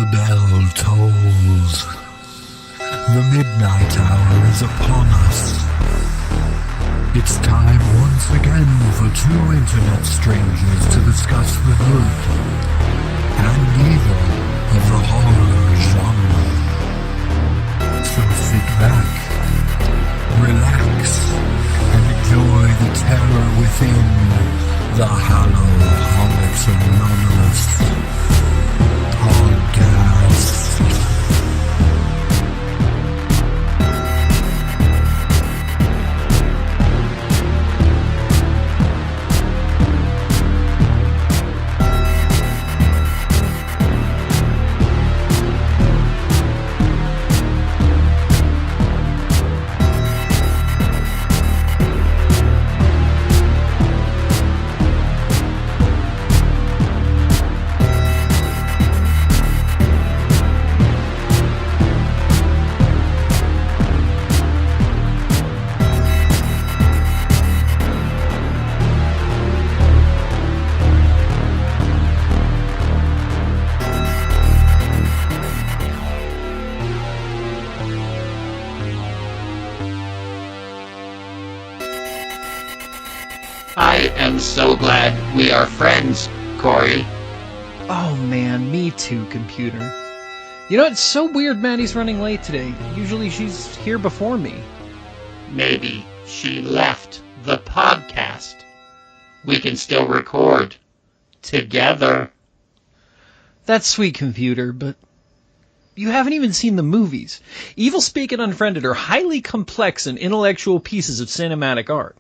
The bell tolls. The midnight hour is upon us. It's time once again for two internet strangers to discuss the good and evil of the horror genre. So sit back, relax, and enjoy the terror within the Hallow-Holics Anonymous podcast. I am so glad we are friends, Corey. Oh man, me too, computer. You know, it's so weird Maddie's running late today. Usually she's here before me. Maybe she left the podcast. We can still record together. That's sweet, computer, but you haven't even seen the movies. Evil Speak and Unfriended are highly complex and intellectual pieces of cinematic art.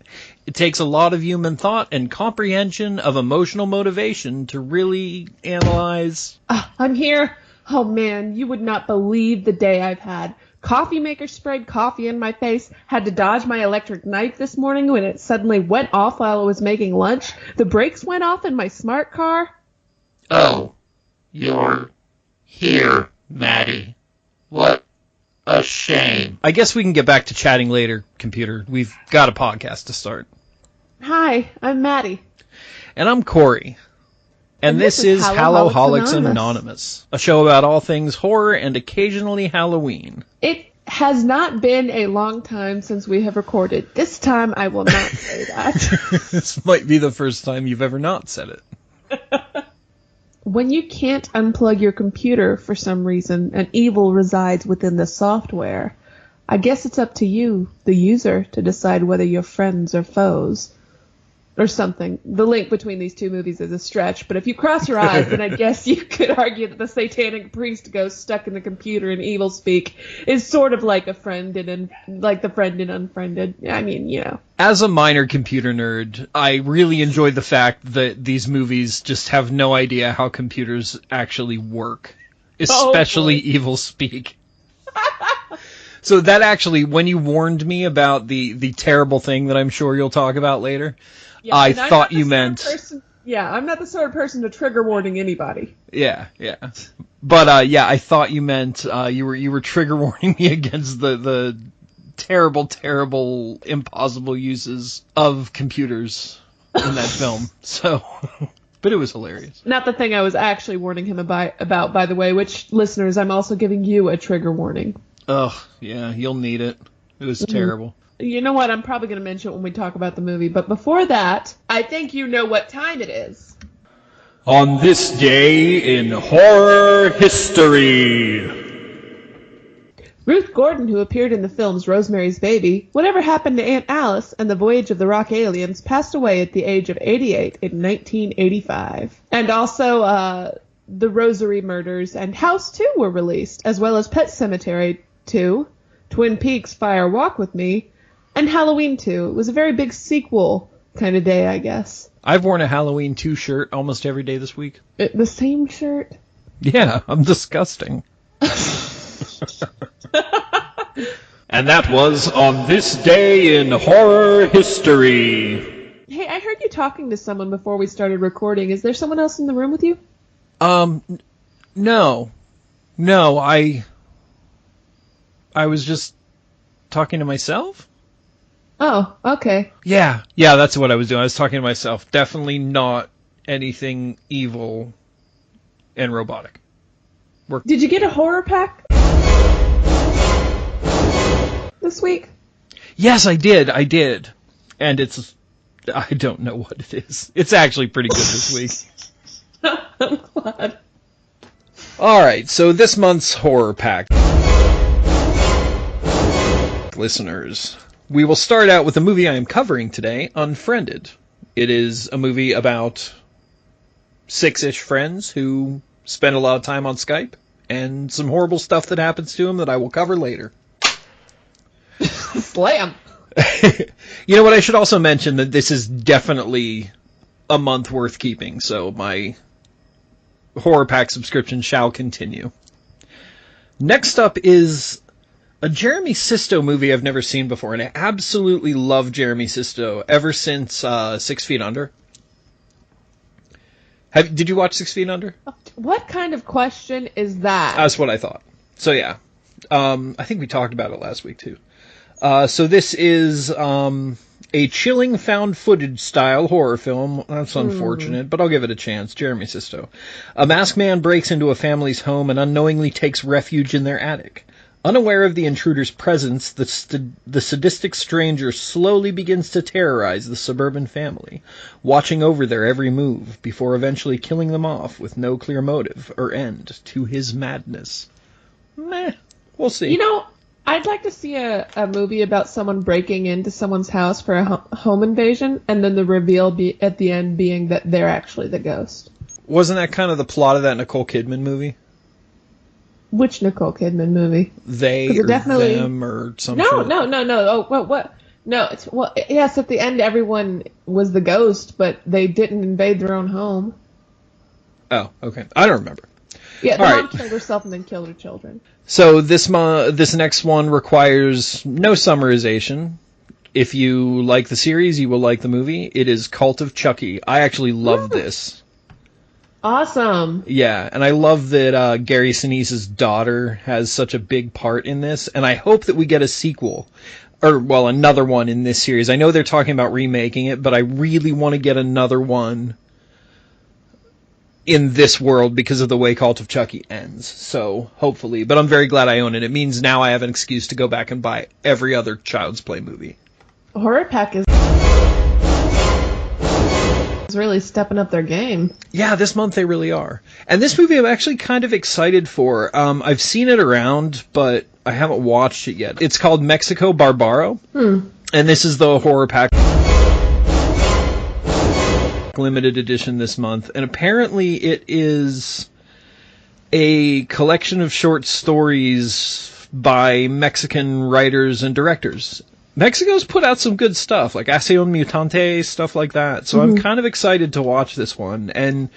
It takes a lot of human thought and comprehension of emotional motivation to really analyze... I'm here. Oh man, you would not believe the day I've had. Coffee maker sprayed coffee in my face, had to dodge my electric knife this morning when it suddenly went off while I was making lunch. The brakes went off in my smart car. Oh, you're here, Maddie. What a shame. I guess we can get back to chatting later, computer. We've got a podcast to start. Hi, I'm Maddie. And I'm Corey. And this is Hallow-Holics Anonymous, a show about all things horror and occasionally Halloween. It has not been a long time since we have recorded. This time I will not say that. This might be the first time you've ever not said it. When you can't unplug your computer for some reason and evil resides within the software, I guess it's up to you, the user, to decide whether you're friends or foes. Or something. The link between these two movies is a stretch, but if you cross your eyes, then I guess you could argue that the satanic priest ghost stuck in the computer in Evil Speak is sort of like a friend like the friend in Unfriended. I mean, you know. As a minor computer nerd, I really enjoyed the fact that these movies just have no idea how computers actually work. Especially Evil Speak. So that actually, when you warned me about the terrible thing that I'm sure you'll talk about later... Yeah, I thought you meant... I'm not the sort of person to trigger warning anybody. Yeah. But, I thought you meant you were trigger warning me against the terrible, terrible, impossible uses of computers in that film. So, but it was hilarious. Not the thing I was actually warning him about, by the way, which, listeners, I'm also giving you a trigger warning. Ugh, yeah, you'll need it. It was terrible. You know what? I'm probably going to mention it when we talk about the movie. But before that, I think you know what time it is. On this day in horror history. Ruth Gordon, who appeared in the films Rosemary's Baby, Whatever Happened to Aunt Alice, and The Voyage of the Rock Aliens, passed away at the age of 88 in 1985. And also, The Rosary Murders and House 2 were released, as well as Pet Sematary 2, Twin Peaks Fire Walk With Me, and Halloween 2. It was a very big sequel kind of day, I guess. I've worn a Halloween 2 shirt almost every day this week. The same shirt? Yeah, I'm disgusting. And that was On This Day in Horror History. Hey, I heard you talking to someone before we started recording. Is there someone else in the room with you? No. I was just talking to myself? Oh, okay. Yeah, that's what I was doing. I was talking to myself. Definitely not anything evil and robotic. Did you get a horror pack this week? Yes, I did. And I don't know what it is. It's actually pretty good this week. I'm glad. Alright, so this month's horror pack. Listeners, we will start out with the movie I am covering today, Unfriended. It is a movie about 6-ish friends who spend a lot of time on Skype, and some horrible stuff that happens to them that I will cover later. Slam. You know what, I should also mention that this is definitely a month worth keeping, so my horror pack subscription shall continue. Next up is a Jeremy Sisto movie I've never seen before, and I absolutely love Jeremy Sisto ever since 6 Feet Under. Did you watch 6 Feet Under? What kind of question is that? That's what I thought. So yeah, I think we talked about it last week too. So this is a chilling found footage style horror film. That's unfortunate, but I'll give it a chance. Jeremy Sisto. A masked man breaks into a family's home and unknowingly takes refuge in their attic. Unaware of the intruder's presence, the sadistic stranger slowly begins to terrorize the suburban family, watching over their every move, before eventually killing them off with no clear motive or end to his madness. Meh. We'll see. You know, I'd like to see a movie about someone breaking into someone's house for a home invasion, and then the reveal at the end being that they're actually the ghost. Wasn't that kind of the plot of that Nicole Kidman movie? Which Nicole Kidman movie? They or definitely... them or some No. shit? No. Oh, what? No, yes, at the end everyone was the ghost, but they didn't invade their own home. Oh, okay. I don't remember. Yeah, the All mom right. killed herself and then killed her children. So this next one requires no summarization. If you like the series, you will like the movie. It is Cult of Chucky. I actually love this. Awesome. Yeah, and I love that Gary Sinise's daughter has such a big part in this, and I hope that we get a sequel. Or, well, another one in this series. I know they're talking about remaking it, but I really want to get another one in this world because of the way Cult of Chucky ends. So, hopefully. But I'm very glad I own it. It means now I have an excuse to go back and buy every other Child's Play movie. Horror Pack is really stepping up their game. Yeah, this month they really are. And this movie I'm actually kind of excited for. I've seen it around, but I haven't watched it yet. It's called Mexico Barbaro. And this is the Horror Pack limited edition this month. And apparently it is a collection of short stories by Mexican writers and directors. Mexico's put out some good stuff, like Acción Mutante, stuff like that. So I'm kind of excited to watch this one. And,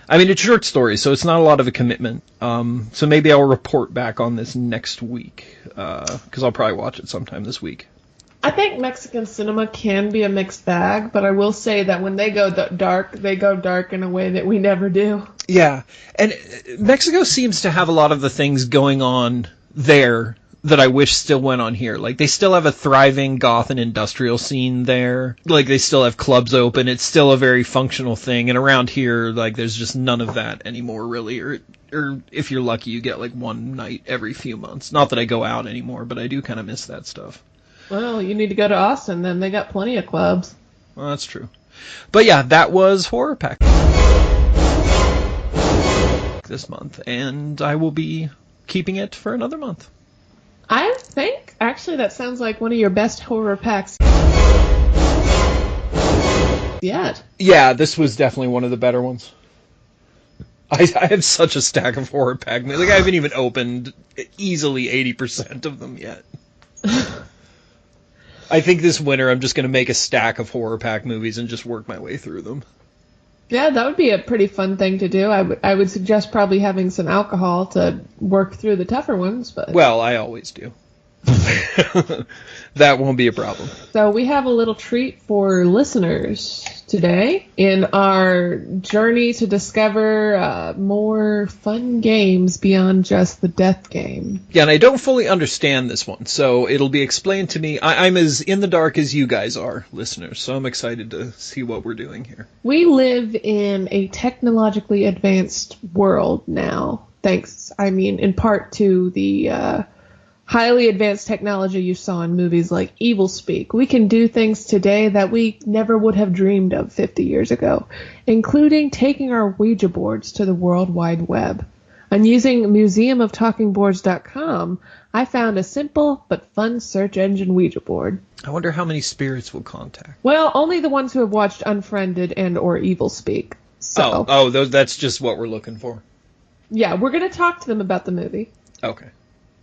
I mean, it's short stories, so it's not a lot of a commitment. So maybe I'll report back on this next week, because I'll probably watch it sometime this week. I think Mexican cinema can be a mixed bag, but I will say that when they go dark, they go dark in a way that we never do. Yeah, and Mexico seems to have a lot of the things going on there that I wish still went on here. Like, they still have a thriving goth and industrial scene there. Like, they still have clubs open. It's still a very functional thing. And around here, like, there's just none of that anymore, really. Or if you're lucky, you get, like, one night every few months. Not that I go out anymore, but I do kind of miss that stuff. Well, you need to go to Austin, then. They got plenty of clubs. Well, that's true. But yeah, that was Horror Pack this month. And I will be keeping it for another month. I think, actually, that sounds like one of your best horror packs yet. Yeah, this was definitely one of the better ones. I have such a stack of horror pack. Like, I haven't even opened easily 80% of them yet. I think this winter I'm just going to make a stack of horror pack movies and just work my way through them. Yeah, that would be a pretty fun thing to do. I would suggest probably having some alcohol to work through the tougher ones. But well, I always do. That won't be a problem. So we have a little treat for listeners today in our journey to discover more fun games beyond just the death game. Yeah, and I don't fully understand this one, so it'll be explained to me. I'm as in the dark as you guys are, listeners, so I'm excited to see what we're doing here. We live in a technologically advanced world now. thanks, I mean, in part to the highly advanced technology you saw in movies like Evil Speak, we can do things today that we never would have dreamed of 50 years ago, including taking our Ouija boards to the World Wide Web. And using museumoftalkingboards.com, I found a simple but fun search engine Ouija board. I wonder how many spirits we'll contact. Well, only the ones who have watched Unfriended and or Evil Speak. So, That's just what we're looking for. yeah, we're going to talk to them about the movie. Okay.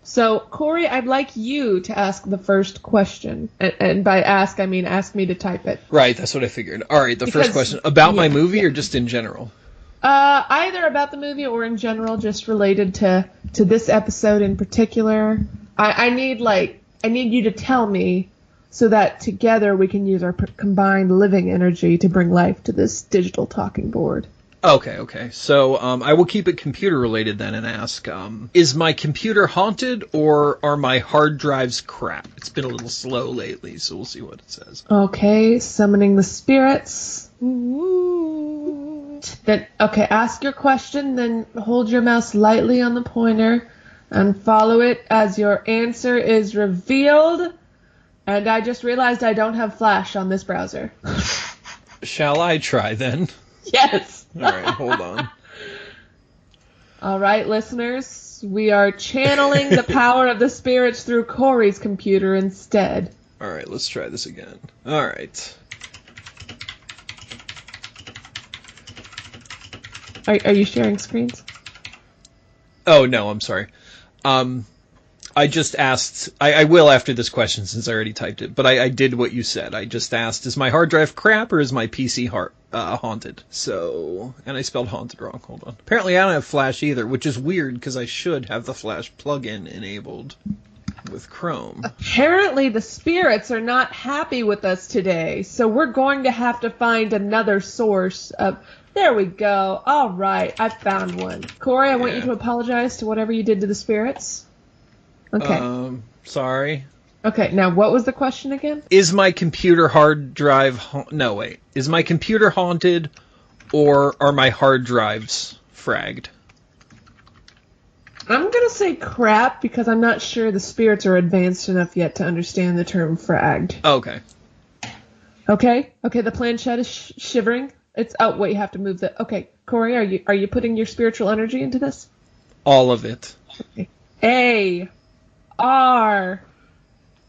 So, Corey, I'd like you to ask the first question. And by ask, I mean ask me to type it. Right, that's what I figured. All right, first question. About my movie or just in general? Either about the movie or in general, just related to this episode in particular. I need you to tell me so that together we can use our combined living energy to bring life to this digital talking board. Okay. So I will keep it computer related then and ask, is my computer haunted or are my hard drives crap? It's been a little slow lately, so we'll see what it says. Okay, summoning the spirits. Then, okay, ask your question, then hold your mouse lightly on the pointer and follow it as your answer is revealed. And I just realized I don't have Flash on this browser. Shall I try then? Yes. All right, hold on. All right, listeners, we are channeling the power of the spirits through Corey's computer instead. All right, let's try this again. All right. Are you sharing screens? Oh, no, I'm sorry. I just asked, I will after this question since I already typed it, but I did what you said. I just asked, is my hard drive crap or is my PC haunted? So, and I spelled haunted wrong. Hold on. Apparently I don't have Flash either, which is weird because I should have the Flash plugin enabled with Chrome. Apparently the spirits are not happy with us today, so we're going to have to find another source of... There we go. All right, I found one. Corey, I want you to apologize to whatever you did to the spirits. Okay. Sorry. Okay, now what was the question again? Is my computer hard drive... Is my computer haunted or are my hard drives fragged? I'm going to say crap because I'm not sure the spirits are advanced enough yet to understand the term fragged. Okay. Okay, the planchette is shivering. It's... Oh, wait, you have to move the... Okay, Corey, are you putting your spiritual energy into this? All of it. Okay. A... R...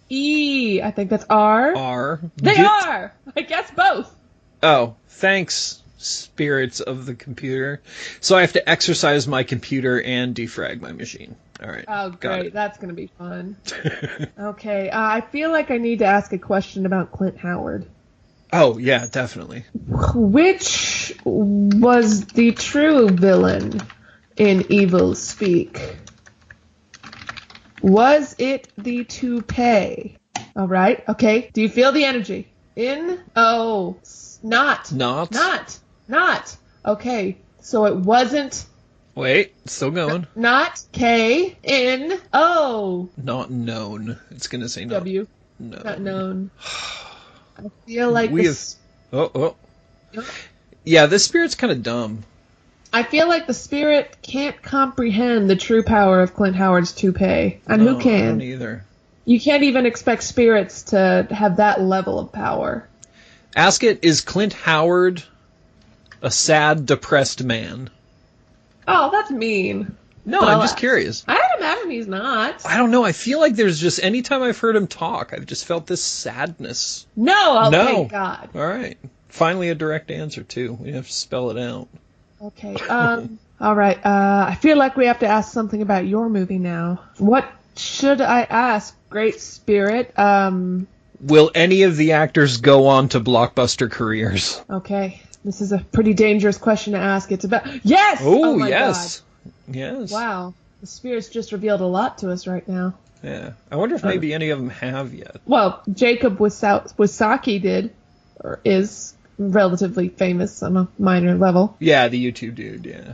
E... I think that's R. R. They are! I guess both. Oh, thanks, spirits of the computer. So I have to exercise my computer and defrag my machine. All right. Oh, great. That's going to be fun. Okay, I feel like I need to ask a question about Clint Howard. Oh, yeah, definitely. Which was the true villain in Evil Speak? Was it the toupee? All right. Okay. Do you feel the energy? Not. Okay. So it wasn't. Wait, still going. Not K-N-O. Not known. It's going to say no. W. No. Not known. I feel like Yeah, this spirit's kind of dumb. I feel like the spirit can't comprehend the true power of Clint Howard's toupee. And who can? I don't either. You can't even expect spirits to have that level of power. Ask it, is Clint Howard a sad, depressed man? Oh, that's mean. No, I'm just curious. I'd imagine he's not. I don't know. I feel like there's just, anytime I've heard him talk, I've just felt this sadness. No, thank God. All right. Finally a direct answer, too. We have to spell it out. Okay. All right. I feel like we have to ask something about your movie now. What should I ask, Great Spirit? Will any of the actors go on to blockbuster careers? Okay. This is a pretty dangerous question to ask. It's about... Yes! Oh my yes. God. Yes. Wow. The spirits just revealed a lot to us right now. Yeah. I wonder if maybe any of them have yet. Well, Jacob Wasaki did, or is relatively famous on a minor level. Yeah, the YouTube dude, yeah.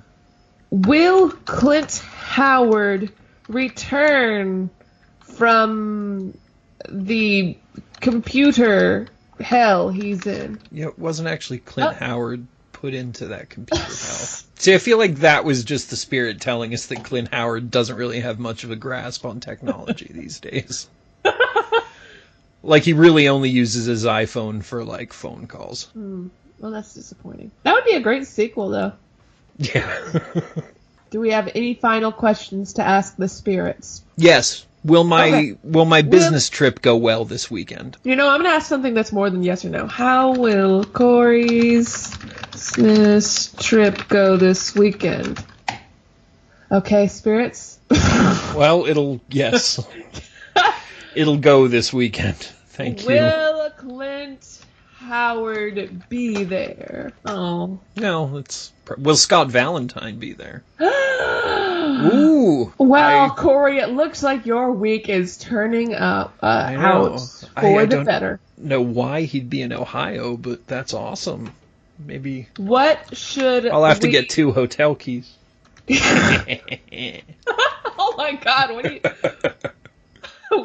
Will Clint Howard return from the computer hell he's in? Yeah, it wasn't actually Clint Howard put into that computer, pal. See, I feel like that was just the spirit telling us that Clint Howard doesn't really have much of a grasp on technology these days. Like, he really only uses his iPhone for, like, phone calls. Well, that's disappointing. That would be a great sequel, though. Yeah. Do we have any final questions to ask the spirits? Yes. Will my business trip go well this weekend? I'm going to ask something that's more than yes or no. How will Corey's business trip go this weekend? Okay, spirits? Well, yes. It'll go this weekend. Thank you. Will Clint Howard be there? Oh. No, will Scott Valentine be there? Ooh. Well, Corey, it looks like your week is turning out for the better. I don't know why he'd be in Ohio, but that's awesome. Maybe. What should I'll have to get 2 hotel keys. Oh my God!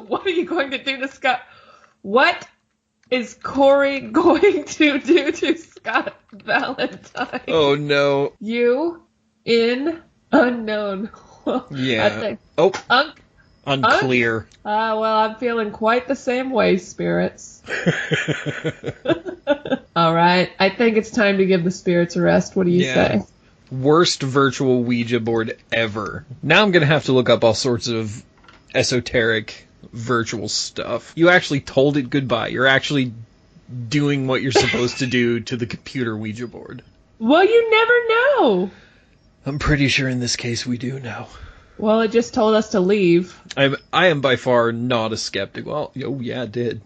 What are you going to do to Scott? What is Corey going to do to Scott Valentine? Oh no! You in unknown. Yeah. Unclear. Well, I'm feeling quite the same way, spirits. All right, I think it's time to give the spirits a rest. What do you say? Worst virtual Ouija board ever. Now I'm gonna have to look up all sorts of esoteric virtual stuff. You actually told it goodbye. You're actually doing what you're supposed to do to the computer Ouija board. Well, you never know. I'm pretty sure in this case we do know. Well, it just told us to leave. I am by far not a skeptic. Well, yeah, it did.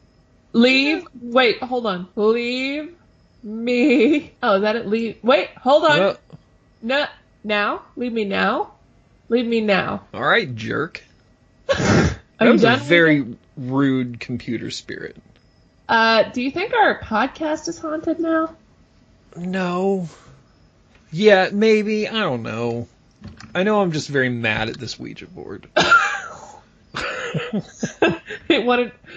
Leave? Wait, hold on. Leave me. Oh, is that it? Leave. Wait, hold on. Well, No, now? Leave me now? Leave me now. all right, jerk. Are That you was done a very rude computer spirit. Do you think our podcast is haunted now? No. Yeah, maybe. I don't know. I know I'm just very mad at this Ouija board.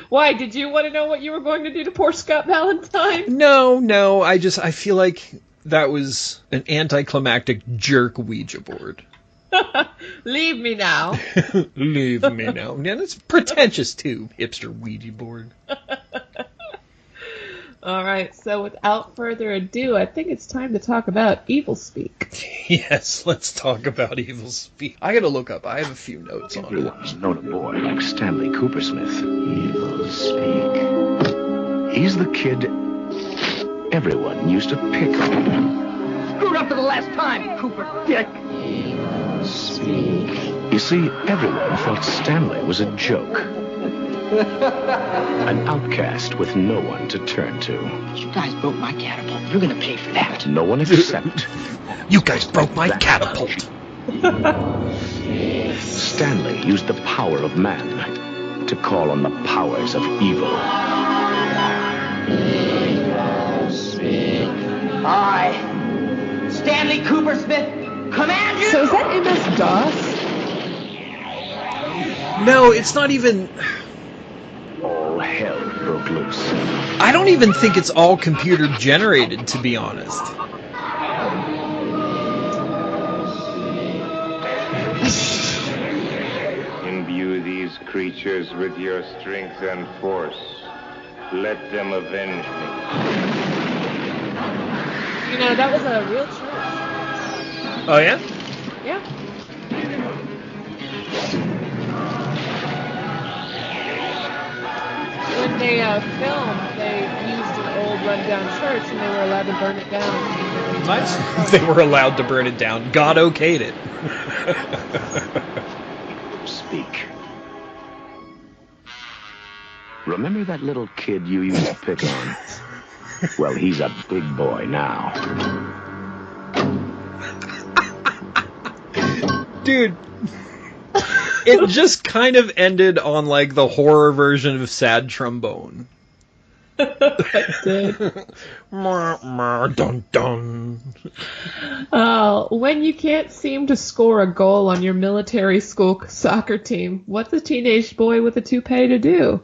Why? Did you want to know what you were going to do to poor Scott Valentine? No. I feel like that was an anticlimactic jerk Ouija board. Leave me now. Leave me now. And it's pretentious too, hipster Ouija board. All right, so without further ado, I think it's time to talk about Evil Speak. Yes, let's talk about Evil Speak. I gotta look up. I have a few notes on it. Everyone's known a boy like Stanley Coopersmith. Evil Speak. He's the kid everyone used to pick on. Screwed up for the last time, Cooper Dick. Evil Speak. You see, everyone thought Stanley was a joke. An outcast with no one to turn to. You guys broke my catapult. You're gonna pay for that. No one except You guys broke my catapult. Stanley used the power of man to call on the powers of evil. I, Stanley Coopersmith, command you! So is that MS-DOS? No, it's not even... All hell broke loose. I don't even think it's all computer generated, to be honest. Imbue these creatures with your strength and force. Let them avenge me. That was a real church. Oh, yeah? Yeah. When they filmed, they used an old rundown church and they were allowed to burn it down. Nice. They were allowed to burn it down. God okayed it. Speak. Remember that little kid you used to pick on? Well, he's a big boy now. Dude. It just kind of ended on, like, the horror version of Sad Trombone. It did. Dun dun. Oh, when you can't seem to score a goal on your military school soccer team, what's a teenage boy with a toupee to do?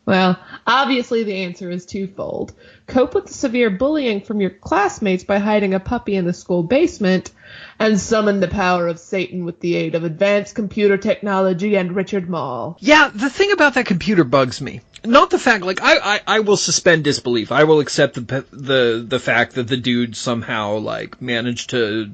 Well, obviously the answer is twofold. Cope with the severe bullying from your classmates by hiding a puppy in the school basement, and summon the power of Satan with the aid of advanced computer technology and Richard Mall. Yeah, the thing about that computer bugs me. Not the fact, like, I will suspend disbelief. I will accept the fact that the dude somehow, like, managed to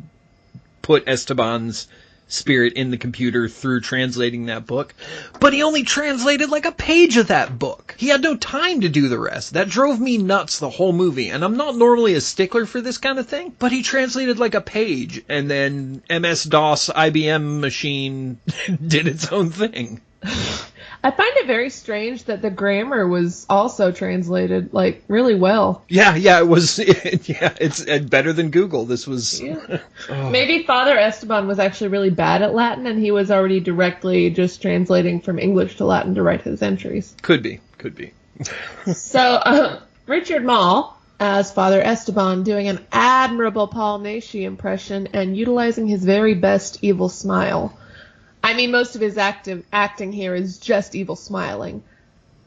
put Esteban's spirit in the computer through translating that book. But he only translated like a page of that book. He had no time to do the rest. That drove me nuts the whole movie. And I'm not normally a stickler for this kind of thing, but he translated like a page, and then MS-DOS IBM machine did its own thing. I find it very strange that the grammar was also translated, like, really well. Yeah, it was, it's better than Google. This was... Yeah. Maybe Father Esteban was actually really bad at Latin, and he was already directly just translating from English to Latin to write his entries. Could be. So, Richard Mall, as Father Esteban, doing an admirable Paul Naschy impression and utilizing his very best evil smile. I mean, most of his acting here is just evil smiling.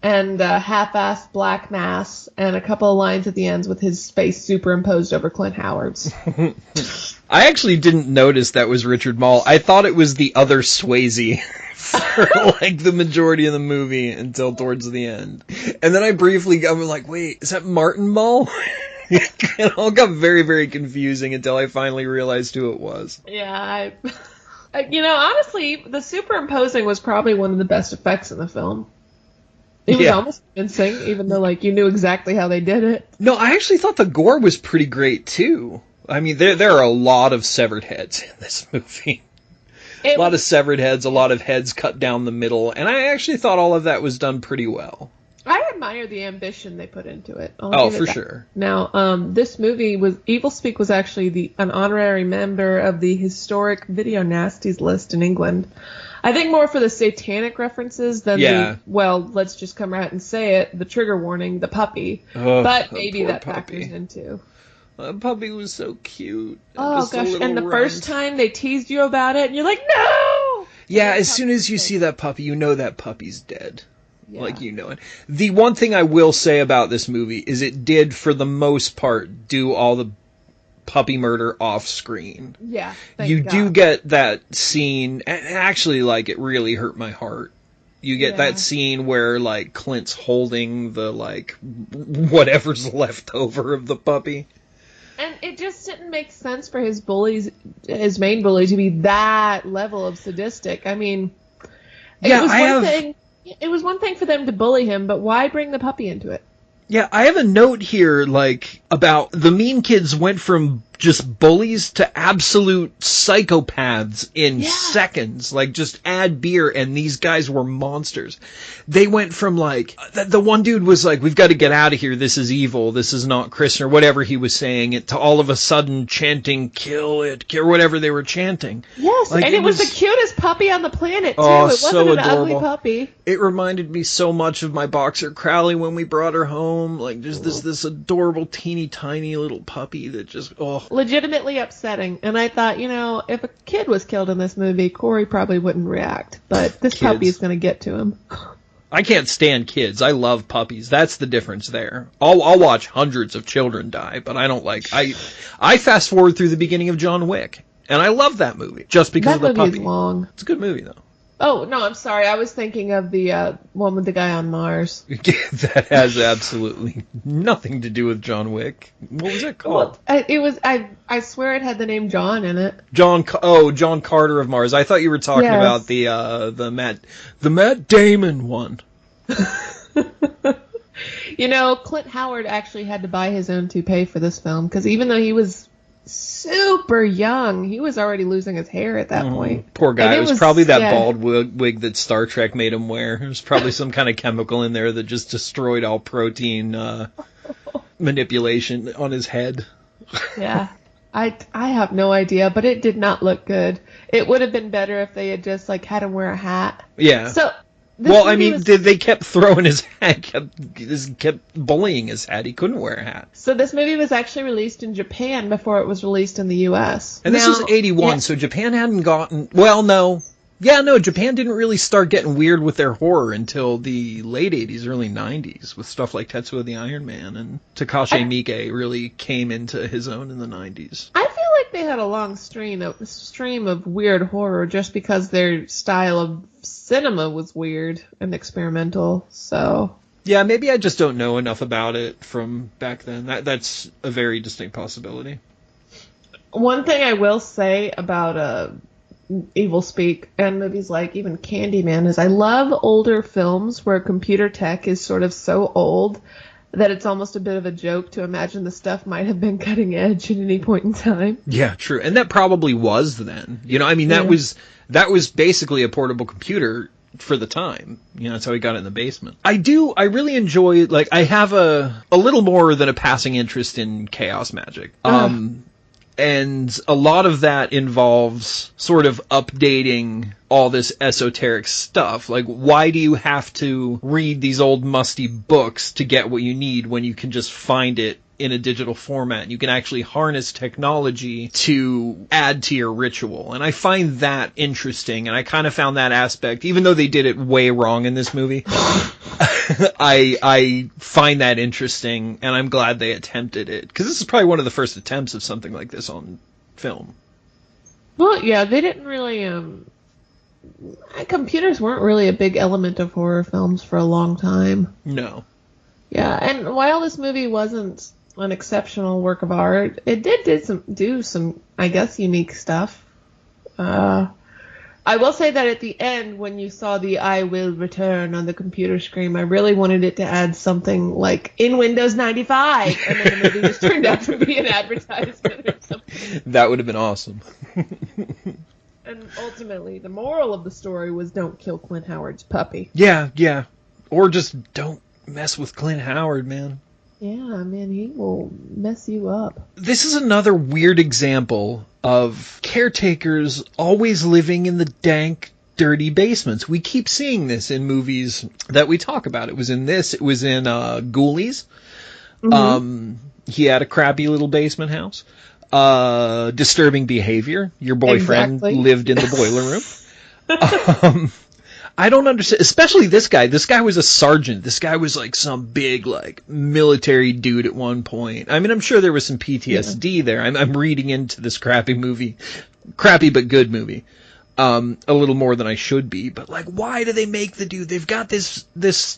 And half-assed black mask, and a couple of lines at the ends with his face superimposed over Clint Howard's. I actually didn't notice that was Richard Mall. I thought it was the other Swayze for, like, the majority of the movie until towards the end. And then I was like, wait, is that Martin Mall? It all got very, very confusing until I finally realized who it was. Yeah, honestly, the superimposing was probably one of the best effects in the film. It was almost convincing, even though, like, you knew exactly how they did it. No, I actually thought the gore was pretty great, too. I mean, there are a lot of severed heads in this movie. A lot of severed heads, a lot of heads cut down the middle, and I actually thought all of that was done pretty well. I admire the ambition they put into it. For sure. Now, this movie Evil Speak was actually an honorary member of the historic Video Nasties list in England. I think more for the satanic references than let's just come out and say it, the trigger warning, the puppy. But maybe that factors into. The puppy was so cute. Oh gosh, and the first time they teased you about it, and you're like, no! Yeah, as soon as you see that puppy, you know that puppy's dead. Yeah. Like, you know it. The one thing I will say about this movie is it did, for the most part, do all the puppy murder off screen. Yeah, you God. Do get that scene, and actually, like, it really hurt my heart. You get that scene where, like, Clint's holding the, like, whatever's left over of the puppy. And it just didn't make sense for his main bully, to be that level of sadistic. I mean, it was one thing for them to bully him, but why bring the puppy into it? Yeah, I have a note here, like, about the mean kids went from just bullies to absolute psychopaths in seconds. Like, just add beer and these guys were monsters. They went from, like, the one dude was like, we've got to get out of here, this is evil, this is not Christian, or whatever he was saying, to all of a sudden chanting, kill it, or whatever they were chanting. Yes, like, and it was the cutest puppy on the planet, too. Oh, it wasn't so an adorable. Ugly puppy. It reminded me so much of my boxer Crowley when we brought her home. Like, just this adorable, teeny tiny little puppy that just, legitimately upsetting. And I thought, if a kid was killed in this movie, Corey probably wouldn't react. But this puppy is going to get to him. I can't stand kids. I love puppies. That's the difference there. I'll watch hundreds of children die, but I don't like... I fast forward through the beginning of John Wick, and I love that movie just because of the puppy. That movie is long. It's a good movie, though. Oh, no, I'm sorry. I was thinking of the one with the guy on Mars. That has absolutely nothing to do with John Wick. What was it called? Well, I swear it had the name John in it. John Carter of Mars. I thought you were talking about the Matt Damon one. Clint Howard actually had to buy his own toupee for this film, because even though he was super young, he was already losing his hair at that point. Poor guy. It was probably that bald wig that Star Trek made him wear. There's probably some kind of chemical in there that just destroyed all protein manipulation on his head. Yeah. I have no idea, but it did not look good. It would have been better if they had just had him wear a hat. Yeah. So they kept throwing his hat, kept bullying his hat. He couldn't wear a hat. So this movie was actually released in Japan before it was released in the U.S. And this was 81, so Japan hadn't gotten... Well, no. Yeah, no, Japan didn't really start getting weird with their horror until the late 80s, early 90s, with stuff like Tetsuo the Iron Man, and Takashi Miike really came into his own in the 90s. I feel like they had a long stream of weird horror just because their style of cinema was weird and experimental, so... Yeah, maybe I just don't know enough about it from back then. That's a very distinct possibility. One thing I will say about Evil Speak and movies like even Candyman is I love older films where computer tech is sort of so old that it's almost a bit of a joke to imagine the stuff might have been cutting edge at any point in time. Yeah, true. And that probably was then. You know, I mean, that was basically a portable computer for the time. You know, that's how he got it in the basement. I really enjoy, like, I have a little more than a passing interest in chaos magic. And a lot of that involves sort of updating all this esoteric stuff. Like, why do you have to read these old musty books to get what you need when you can just find it in a digital format? And you can actually harness technology to add to your ritual. And I find that interesting. And I kind of found that aspect, even though they did it way wrong in this movie, I find that interesting, and I'm glad they attempted it, because this is probably one of the first attempts of something like this on film. Well, yeah, they didn't really, computers weren't really a big element of horror films for a long time. No. Yeah, and while this movie wasn't an exceptional work of art, it did do some, I guess, unique stuff. I will say that at the end, when you saw the "I will return" on the computer screen, I really wanted it to add something like "in Windows 95," and then the movie just turned out to be an advertisement or something. That would have been awesome. And ultimately, the moral of the story was don't kill Clint Howard's puppy. Yeah. Or just don't mess with Clint Howard, man. Yeah, I mean, he will mess you up. This is another weird example of caretakers always living in the dank, dirty basements. We keep seeing this in movies that we talk about. It was in this. It was in Ghoulies. Mm-hmm. He had a crappy little basement house. Disturbing Behavior. Your boyfriend lived in the boiler room. I don't understand, especially this guy. This guy was a sergeant. This guy was like some big, like, military dude at one point. I mean, I'm sure there was some PTSD there. I'm reading into this crappy but good movie, a little more than I should be. But, like, why do they make the dude? They've got this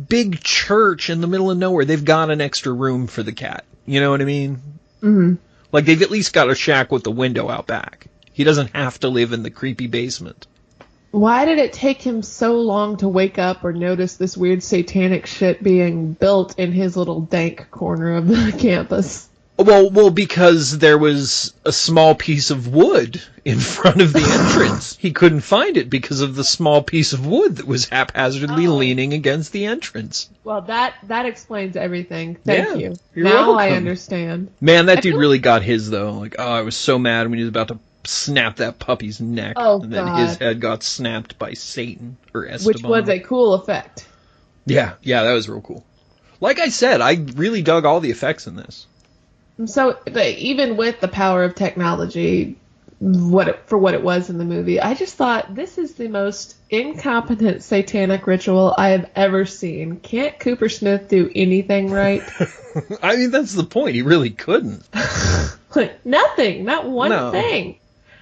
big church in the middle of nowhere. They've got an extra room for the cat. You know what I mean? Mm-hmm. Like, they've at least got a shack with the window out back. He doesn't have to live in the creepy basement. Why did it take him so long to wake up or notice this weird satanic shit being built in his little dank corner of the campus? Well, because there was a small piece of wood in front of the entrance. He couldn't find it because of the small piece of wood that was haphazardly leaning against the entrance. Well, that explains everything. Thank you. You're now welcome. I understand. Man, that dude really got his, though. Like, I was so mad when he was about to snap that puppy's neck, and then his head got snapped by Satan or Esteban. Which was a cool effect. Yeah, that was real cool. Like I said, I really dug all the effects in this. So, even with the power of technology, for what it was in the movie, I just thought this is the most incompetent satanic ritual I have ever seen. Can't Cooper Smith do anything right? I mean, that's the point. He really couldn't. Like, nothing. Not one thing.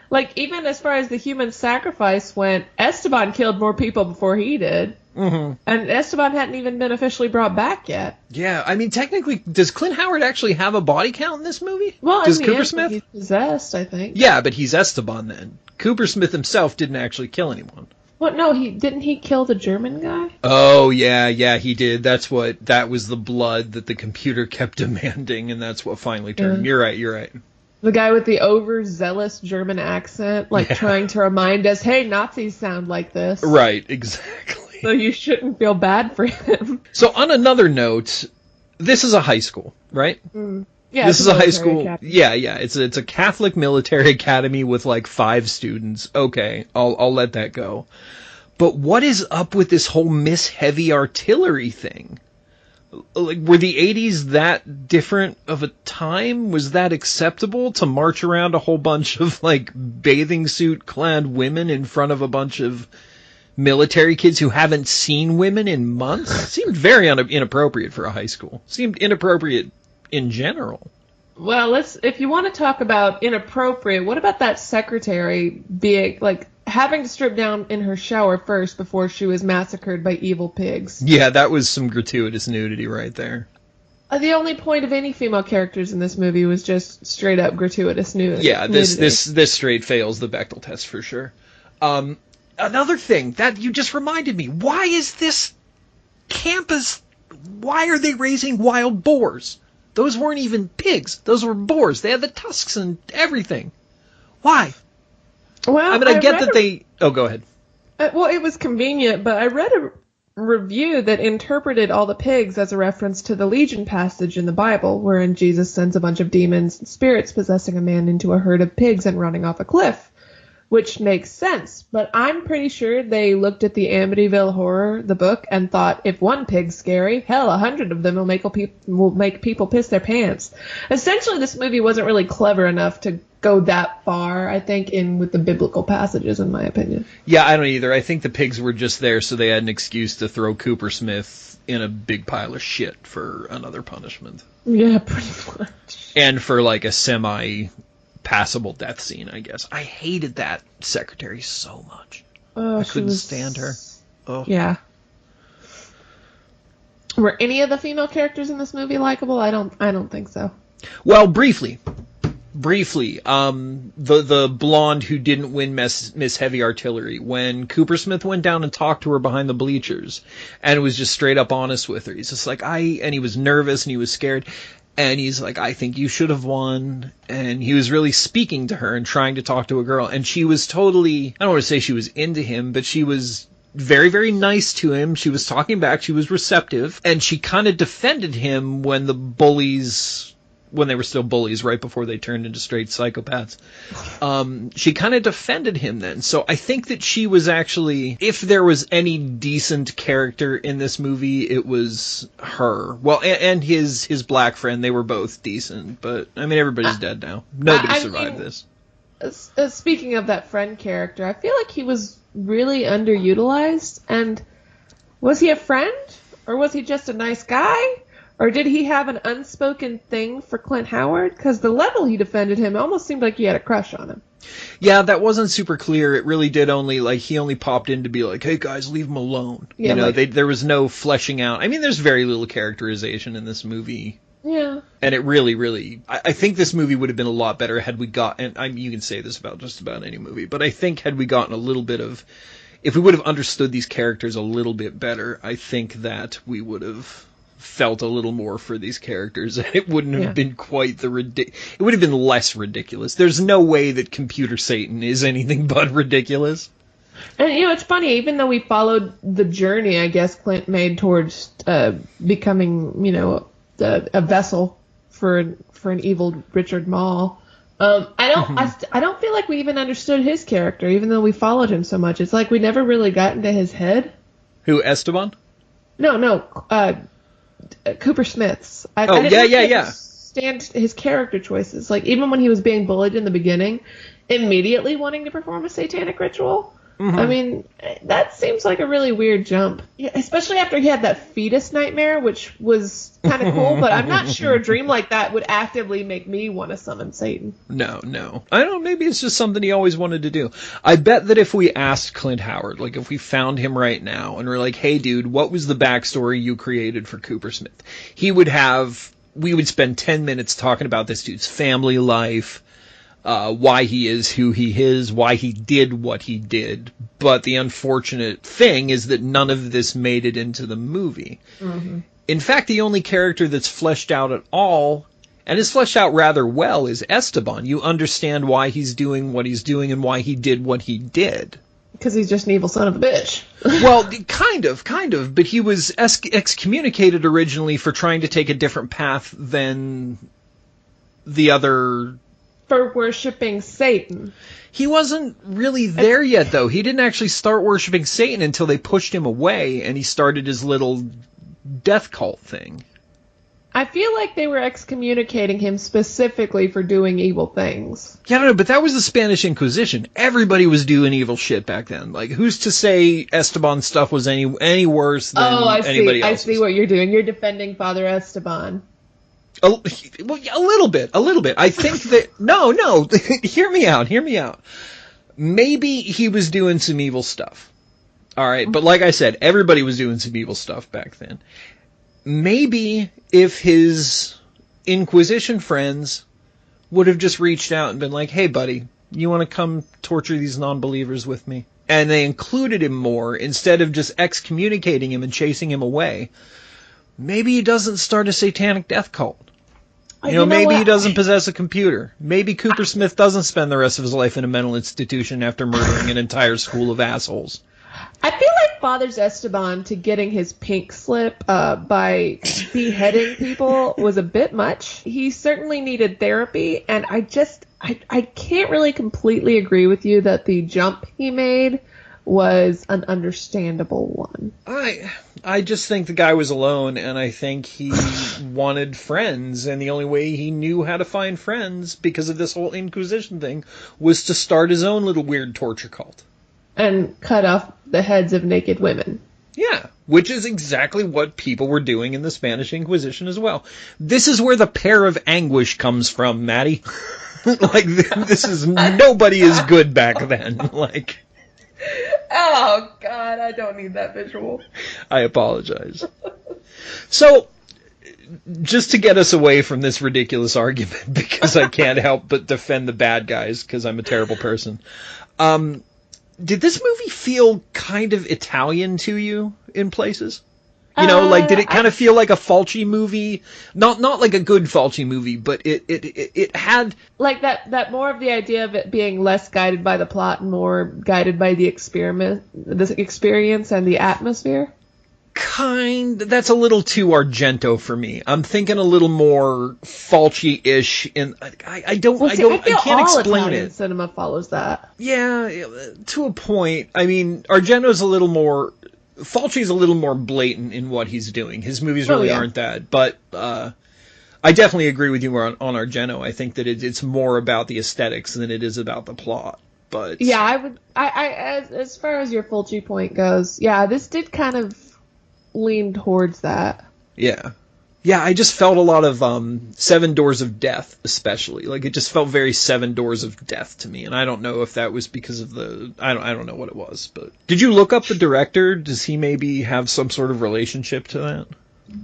Like, even as far as the human sacrifice went, Esteban killed more people before he did. Mm-hmm. And Esteban hadn't even been officially brought back yet. Yeah, I mean, technically, does Clint Howard actually have a body count in this movie? Well, does Cooper Smith? He's possessed, I think. Yeah, but he's Esteban then. Cooper Smith himself didn't actually kill anyone. What? No, didn't he kill the German guy? Oh, yeah, he did. That was the blood that the computer kept demanding, and that's what finally turned him. You're right. The guy with the overzealous German accent, trying to remind us, hey, Nazis sound like this. Right, exactly. So you shouldn't feel bad for him. So on another note, this is a high school, right? Mm. Yeah, this is a high school. Academy. Yeah. It's a Catholic military academy with like 5 students. Okay, I'll let that go. But what is up with this whole Miss Heavy Artillery thing? Like, were the 80s that different of a time? Was that acceptable to march around a whole bunch of, like, bathing suit clad women in front of a bunch of military kids who haven't seen women in months? It seemed very inappropriate for a high school. It seemed inappropriate in general. Well, if you want to talk about inappropriate, what about that secretary being, like, having to strip down in her shower first before she was massacred by evil pigs? Yeah, that was some gratuitous nudity right there. The only point of any female characters in this movie was just straight up gratuitous nudity. Yeah, this straight fails the Bechdel test for sure. Another thing that you just reminded me, why is this campus, why are they raising wild boars? Those weren't even pigs. Those were boars. They had the tusks and everything. Why? Well, I mean, I get that they... Oh, go ahead. Well, it was convenient, but I read a review that interpreted all the pigs as a reference to the Legion passage in the Bible, wherein Jesus sends a bunch of demons and spirits possessing a man into a herd of pigs and running off a cliff, which makes sense. But I'm pretty sure they looked at the Amityville Horror, the book, and thought, if one pig's scary, hell, 100 of them will make people piss their pants. Essentially, this movie wasn't really clever enough to go that far, I think, in with the biblical passages, in my opinion. Yeah, I don't either. I think the pigs were just there so they had an excuse to throw Cooper Smith in a big pile of shit for another punishment. Yeah, pretty much. And for, like, a semi-passable death scene, I guess. I hated that secretary so much. I couldn't stand her. Oh. Yeah. Were any of the female characters in this movie likable? I don't think so. Well, briefly, the blonde who didn't win Miss Heavy Artillery, when Cooper Smith went down and talked to her behind the bleachers and was just straight up honest with her. He's just like, and he was nervous and he was scared. And he's like, I think you should have won. And he was really speaking to her and trying to talk to a girl. And she was totally, I don't want to say she was into him, but she was very, very nice to him. She was talking back. She was receptive. And she kind of defended him when the bullies, when they were still bullies, right before they turned into straight psychopaths. She kind of defended him then. So I think that she was actually, if there was any decent character in this movie, it was her. Well, and his black friend, they were both decent. But, I mean, everybody's dead now. Nobody survived this. Speaking of that friend character, I feel like he was really underutilized. And was he a friend? Or was he just a nice guy? Or did he have an unspoken thing for Clint Howard? Because the level he defended him almost seemed like he had a crush on him. Yeah, that wasn't super clear. It really did he only popped in to be like, hey guys, leave him alone. Yeah, there was no fleshing out. I mean, there's very little characterization in this movie. Yeah. And it really, I think this movie would have been a lot better had we you can say this about just about any movie, but I think had we gotten a little bit of, if we would have understood these characters a little bit better, I think that we would have felt a little more for these characters, and it wouldn't have been quite it would have been less ridiculous. There's no way that Computer Satan is anything but ridiculous. And, it's funny, even though we followed the journey, I guess, Clint made towards becoming, a vessel for an evil Richard Mall, I don't feel like we even understood his character, even though we followed him so much. It's like we never really got into his head. Who, Esteban? No, Cooper Smith's. I didn't understand his character choices. Like, even when he was being bullied in the beginning, immediately wanting to perform a satanic ritual. Mm-hmm. I mean, that seems like a really weird jump. Yeah, especially after he had that fetus nightmare, which was kind of cool, but I'm not sure a dream like that would actively make me want to summon Satan. No. I don't know, maybe it's just something he always wanted to do. I bet that if we asked Clint Howard, like if we found him right now and we're like, hey dude, what was the backstory you created for Cooper Smith? We would spend 10 minutes talking about this dude's family life, why he is who he is, why he did what he did. But the unfortunate thing is that none of this made it into the movie. Mm-hmm. In fact, the only character that's fleshed out at all, and is fleshed out rather well, is Esteban. You understand why he's doing what he's doing and why he did what he did. Because he's just an evil son of a bitch. Well, kind of. But he was excommunicated originally for trying to take a different path than the other... For worshipping Satan. He wasn't really there yet, though. He didn't actually start worshipping Satan until they pushed him away, and he started his little death cult thing. I feel like they were excommunicating him specifically for doing evil things. Yeah, no, but that was the Spanish Inquisition. Everybody was doing evil shit back then. Like, who's to say Esteban's stuff was any worse than anybody else's? I see what you're doing. You're defending Father Esteban. Well, a little bit. I think that... No, hear me out. Maybe he was doing some evil stuff. All right, but like I said, everybody was doing some evil stuff back then. Maybe if his Inquisition friends would have just reached out and been like, hey, buddy, you want to come torture these non-believers with me? And they included him more instead of just excommunicating him and chasing him away. Maybe he doesn't start a satanic death cult. Maybe he doesn't possess a computer. Maybe Cooper Smith doesn't spend the rest of his life in a mental institution after murdering an entire school of assholes. I feel like Father Esteban to getting his pink slip by beheading people was a bit much. He certainly needed therapy, and I can't really completely agree with you that the jump he made was an understandable one. I just think the guy was alone, and I think he wanted friends, and the only way he knew how to find friends because of this whole Inquisition thing was to start his own little weird torture cult. And cut off the heads of naked women. Yeah, which is exactly what people were doing in the Spanish Inquisition as well. This is where the pair of anguish comes from, Maddie. Like, this is... Nobody is good back then. Like... Oh, God, I don't need that visual. I apologize. So, just to get us away from this ridiculous argument, because I can't help but defend the bad guys, because I'm a terrible person, did this movie feel kind of Italian to you in places? Did it kind of feel like a Fulci movie? Not like a good Fulci movie, but it had... Like that more of the idea of it being less guided by the plot and more guided by the experience and the atmosphere? That's a little too Argento for me. I'm thinking a little more Fulci-ish, and I can't explain Italian it. Cinema follows that. Yeah, to a point. I mean, Argento's a little more... Fulci's a little more blatant in what he's doing. His movies really aren't that, but I definitely agree with you on Argento. I think that it's more about the aesthetics than it is about the plot. But yeah, as far as your Fulci point goes, yeah, this did kind of lean towards that. Yeah, I just felt a lot of Seven Doors of Death, especially. Like, it just felt very Seven Doors of Death to me, and I don't know if that was because of I don't know what it was. But did you look up the director? Does he maybe have some sort of relationship to that?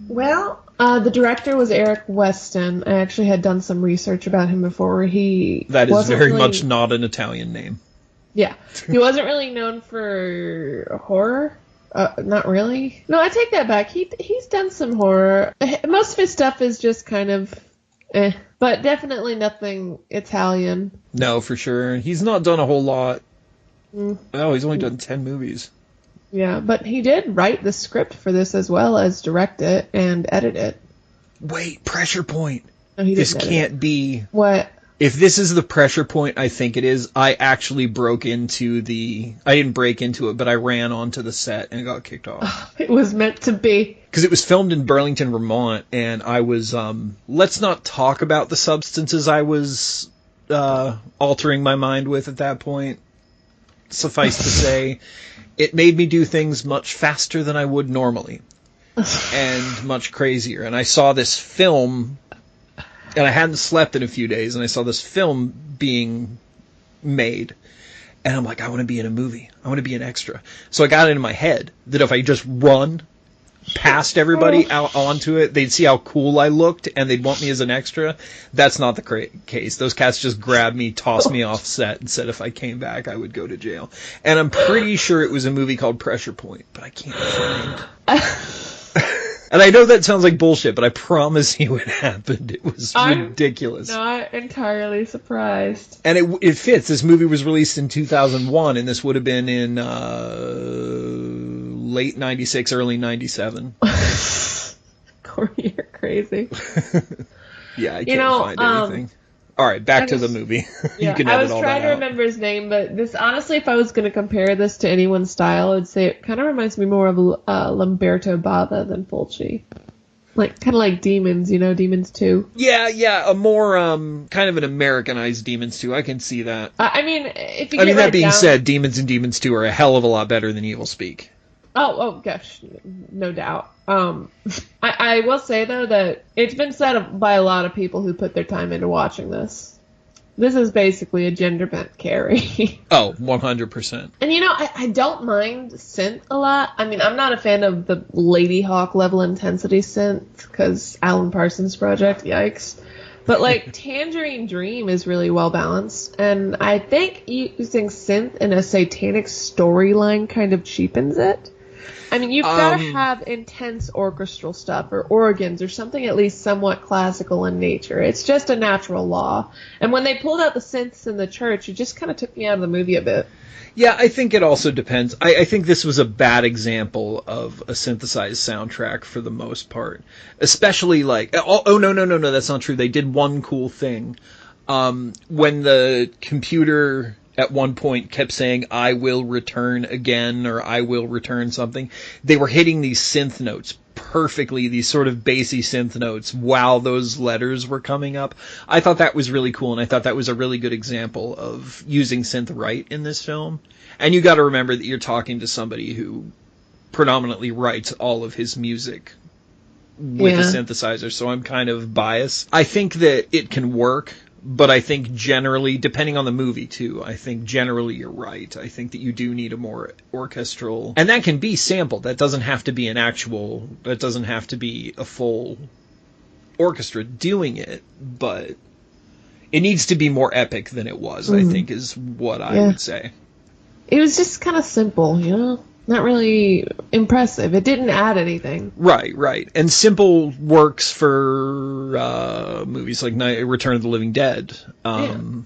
Well, the director was Eric Weston. I actually had done some research about him before. That is very much not an Italian name. Yeah, he wasn't really known for horror. Not really. No, I take that back. He's done some horror. Most of his stuff is just kind of but definitely nothing Italian. No, for sure. He's not done a whole lot. Oh, he's only done 10 movies. Yeah, but he did write the script for this as well as direct it and edit it. Wait, Pressure Point. No, he this didn't can't be... What? If this is the Pressure Point I think it is, I actually broke into the... I didn't break into it, but I ran onto the set and got kicked off. It was meant to be. Because it was filmed in Burlington, Vermont, and I was... let's not talk about the substances I was altering my mind with at that point. Suffice to say, it made me do things much faster than I would normally. And much crazier. And I saw this film... And I hadn't slept in a few days, and I saw this film being made. And I'm like, I want to be in a movie. I want to be an extra. So I got it in my head that if I just run past everybody out onto it, they'd see how cool I looked, and they'd want me as an extra. That's not the case. Those cats just grabbed me, tossed me off set, and said if I came back, I would go to jail. And I'm pretty sure it was a movie called Pressure Point, but I can't find... And I know that sounds like bullshit, but I promise you it happened. It was ridiculous. I'm not entirely surprised. And it fits. This movie was released in 2001, and this would have been in late 96, early 97. Corey, you're crazy. Yeah, I can't find anything. All right, back to the movie. Yeah, You can I edit was all trying that to out. remember his name, but this honestly, if I was going to compare this to anyone's style, I'd say it kind of reminds me more of Lamberto Bava than Fulci. Like, kind of like Demons, Demons 2. Yeah, a more kind of an Americanized Demons 2. I can see that. I mean, if you I get mean, that right being down... said, Demons and Demons 2 are a hell of a lot better than Evil Speak. Oh, gosh, no doubt. I will say, though, that it's been said by a lot of people who put their time into watching this. This is basically a gender bent Carrie. Oh, 100%. And I don't mind synth a lot. I mean, I'm not a fan of the Lady Hawk level intensity synth, because Alan Parsons Project, yikes. But, like, Tangerine Dream is really well balanced, and I think using synth in a satanic storyline kind of cheapens it. I mean, you've got to have intense orchestral stuff, or organs, or something at least somewhat classical in nature. It's just a natural law. And when they pulled out the synths in the church, it just kind of took me out of the movie a bit. Yeah, I think it also depends. I think this was a bad example of a synthesized soundtrack for the most part. Especially like... Oh, no, that's not true. They did one cool thing. When the computer... at one point kept saying, I will return again, or I will return something. They were hitting these synth notes perfectly, these sort of bassy synth notes, while those letters were coming up. I thought that was really cool, and I thought that was a really good example of using synth right in this film. And you gotta remember that you're talking to somebody who predominantly writes all of his music with a synthesizer, so I'm kind of biased. I think that it can work, but I think generally, depending on the movie too, I think generally you're right. I think that you do need a more orchestral, and that can be sampled. That doesn't have to be that doesn't have to be a full orchestra doing it, but it needs to be more epic than it was, I think, is what I would say. It was just kind of simple, Not really impressive. It didn't add anything. Right. And simple works for movies like Return of the Living Dead. Well,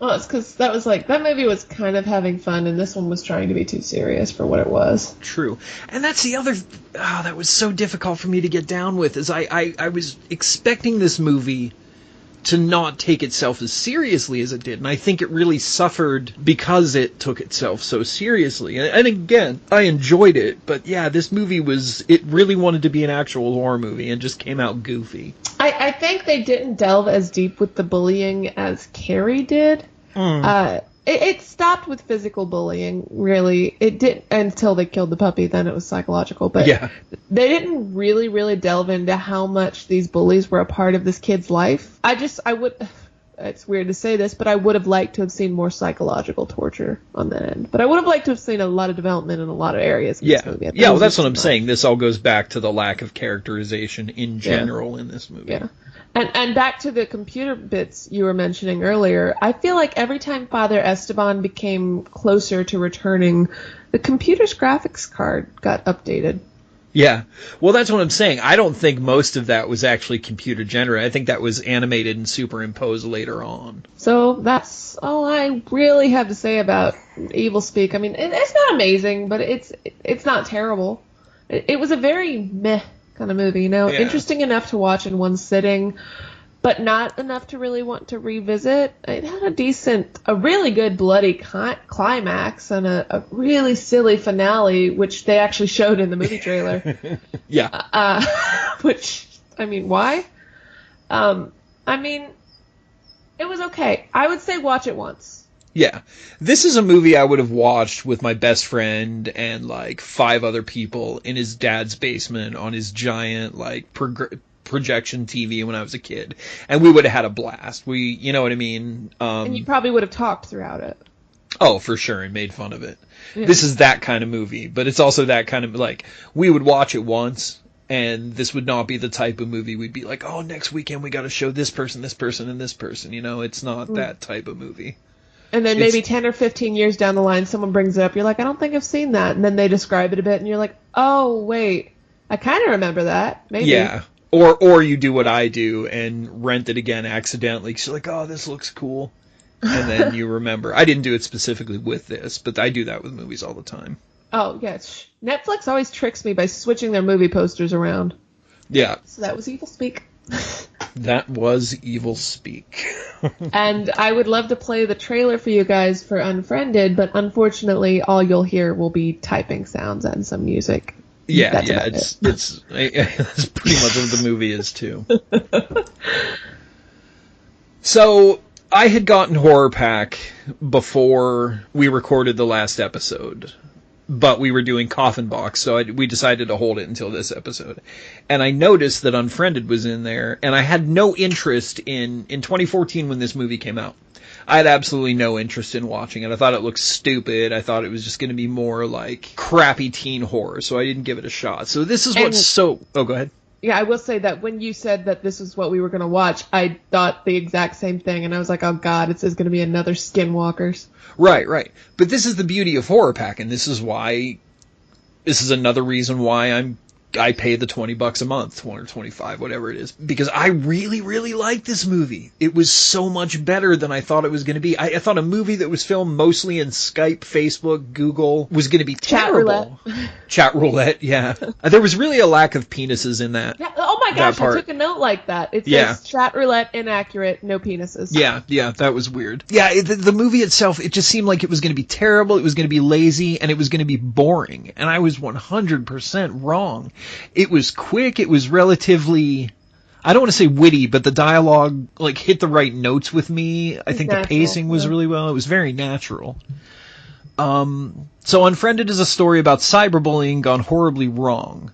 it's because that movie was kind of having fun, and this one was trying to be too serious for what it was. True. And that's the other... that was so difficult for me to get down with, is I was expecting this movie to not take itself as seriously as it did, and I think it really suffered because it took itself so seriously. And again, I enjoyed it, but yeah, this movie it really wanted to be an actual horror movie and just came out goofy. I think they didn't delve as deep with the bullying as Carrie did. It stopped with physical bullying, really. It didn't until they killed the puppy, then it was psychological. But they didn't really, really delve into how much these bullies were a part of this kid's life. It's weird to say this, but I would have liked to have seen more psychological torture on that end. But I would have liked to have seen a lot of development in a lot of areas in this movie. Yeah, well, that's what I'm saying. This all goes back to the lack of characterization in general in this movie. Yeah. And back to the computer bits you were mentioning earlier, I feel like every time Father Esteban became closer to returning, the computer's graphics card got updated. Yeah. Well, that's what I'm saying. I don't think most of that was actually computer generated. I think that was animated and superimposed later on. So that's all I really have to say about Evil Speak. I mean, it's not amazing, but it's not terrible. It was a very meh kind of movie, interesting enough to watch in one sitting, but not enough to really want to revisit. It had a really good bloody climax and a really silly finale, which they actually showed in the movie trailer. Which, I mean, why? I mean, it was okay. I would say watch it once. Yeah. This is a movie I would have watched with my best friend and like 5 other people in his dad's basement on his giant like projection TV when I was a kid. And we would have had a blast. You know what I mean? And you probably would have talked throughout it. Oh, for sure, and made fun of it. Yeah. This is that kind of movie, but it's also that kind of, like, we would watch it once, and this would not be the type of movie we'd be like, oh, next weekend we got to show this person, and this person, It's not that type of movie. And then maybe 10 or 15 years down the line, someone brings it up. You're like, I don't think I've seen that. And then they describe it a bit, and you're like, oh, wait, I kind of remember that. Maybe. Yeah. Or you do what I do and rent it again accidentally. 'Cause you're like, oh, this looks cool. And then you remember. I didn't do it specifically with this, but I do that with movies all the time. Oh, yeah. Netflix always tricks me by switching their movie posters around. Yeah. So that was Evil Speak. That was evil speak. And I would love to play the trailer for you guys for Unfriended, but unfortunately, all you'll hear will be typing sounds and some music. Yeah, it's that's pretty much what the movie is too. So I had gotten Horror Pack before we recorded the last episode, but we were doing Coffin Box, so we decided to hold it until this episode. And I noticed that Unfriended was in there, and I had no interest in 2014 when this movie came out. I had absolutely no interest in watching it. I thought it looked stupid. I thought it was just going to be more like crappy teen horror, so I didn't give it a shot. So this is what's so... Oh, go ahead. Yeah, I will say that when you said that this is what we were going to watch, I thought the exact same thing, and I was like, oh god, it's going to be another Skinwalkers. Right. But this is the beauty of Horror Pack, and this is another reason why I pay the $20 a month, 20 or 25, whatever it is, because I really, really like this movie. It was so much better than I thought it was going to be. I thought a movie that was filmed mostly in Skype, Facebook, Google was going to be terrible. Chat roulette, yeah. There was really a lack of penises in that. Yeah, oh my gosh, I took a note like that. It says chat roulette, inaccurate, no penises. Yeah, that was weird. Yeah, the movie itself, it just seemed like it was going to be terrible, it was going to be lazy, and it was going to be boring. And I was 100% wrong. It was quick, it was relatively, I don't want to say witty, but the dialogue like hit the right notes with me. I think the pacing was really well. It was very natural. So Unfriended is a story about cyberbullying gone horribly wrong.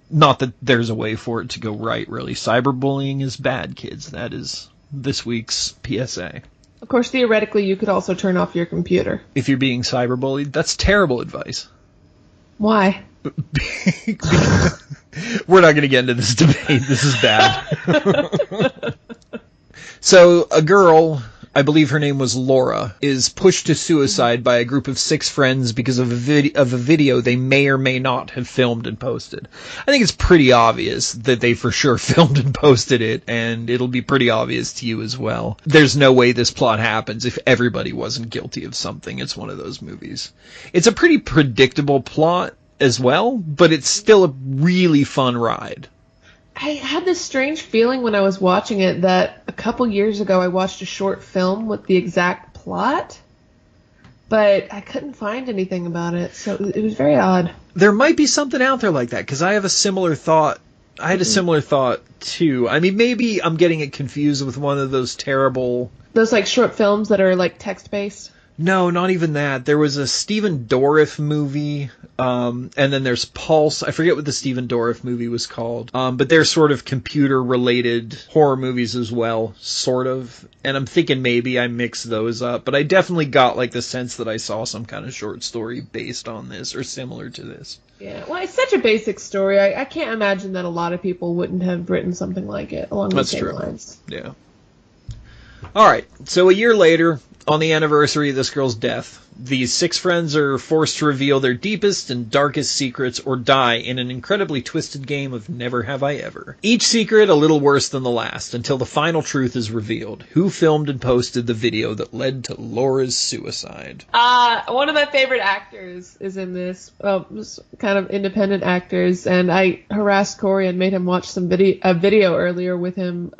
Not that there's a way for it to go right, really. Cyberbullying is bad, kids. That is this week's PSA. Of course, theoretically, you could also turn off your computer. If you're being cyberbullied, that's terrible advice. Why? We're not going to get into this debate. This is bad. So, a girl, I believe her name was Laura, is pushed to suicide by a group of 6 friends because of a video they may or may not have filmed and posted. I think it's pretty obvious that they for sure filmed and posted it, and it'll be pretty obvious to you as well. There's no way this plot happens if everybody wasn't guilty of something. It's one of those movies. It's a pretty predictable plot as well, but it's still a really fun ride. I had this strange feeling when I was watching it that a couple years ago I watched a short film with the exact plot, but I couldn't find anything about it, so it was very odd. There might be something out there like that, because I have a similar thought. I had a similar thought, too. I mean, maybe I'm getting it confused with one of those terrible... Those, like, short films that are, like, text-based? No, not even that. There was a Stephen Dorff movie, and then there's Pulse. I forget what the Stephen Dorff movie was called. But they're sort of computer-related horror movies as well, sort of. And I'm thinking maybe I mixed those up. But I definitely got like the sense that I saw some kind of short story based on this or similar to this. Yeah, well, it's such a basic story. I can't imagine that a lot of people wouldn't have written something like it along the same lines. Yeah. All right, so a year later, on the anniversary of this girl's death, these 6 friends are forced to reveal their deepest and darkest secrets or die in an incredibly twisted game of Never Have I Ever. Each secret a little worse than the last, until the final truth is revealed. Who filmed and posted the video that led to Laura's suicide? One of my favorite actors is in this, kind of independent actors, and I harassed Corey and made him watch a video earlier with him,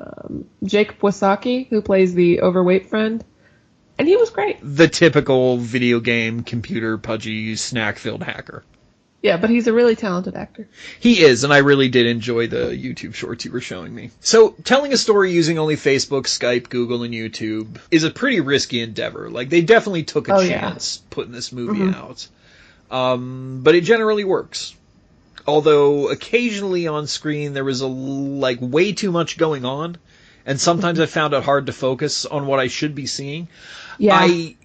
Jake Wysocki, who plays the overweight friend. And he was great. The typical video game, computer, pudgy, snack-filled hacker. Yeah, but he's a really talented actor. He is, and I really did enjoy the YouTube shorts you were showing me. So, telling a story using only Facebook, Skype, Google, and YouTube is a pretty risky endeavor. Like, they definitely took a chance putting this movie out. But it generally works. Although, occasionally on screen, there was way too much going on. And sometimes I found it hard to focus on what I should be seeing. Yeah. I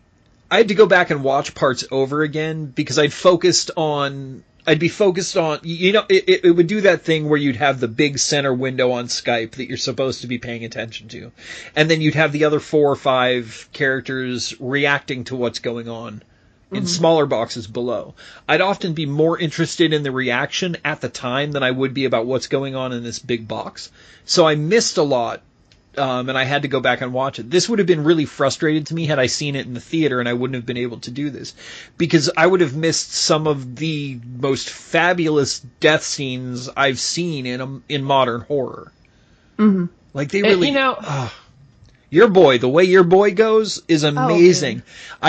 had to go back and watch parts over again because I'd be focused on, it would do that thing where you'd have the big center window on Skype that you're supposed to be paying attention to. And then you'd have the other 4 or 5 characters reacting to what's going on in smaller boxes below. I'd often be more interested in the reaction at the time than I would be about what's going on in this big box. So I missed a lot. And I had to go back and watch it. This would have been really frustrating to me had I seen it in the theater, and I wouldn't have been able to do this. Because I would have missed some of the most fabulous death scenes I've seen in modern horror. Like they really, you your boy, the way your boy goes is amazing. Oh,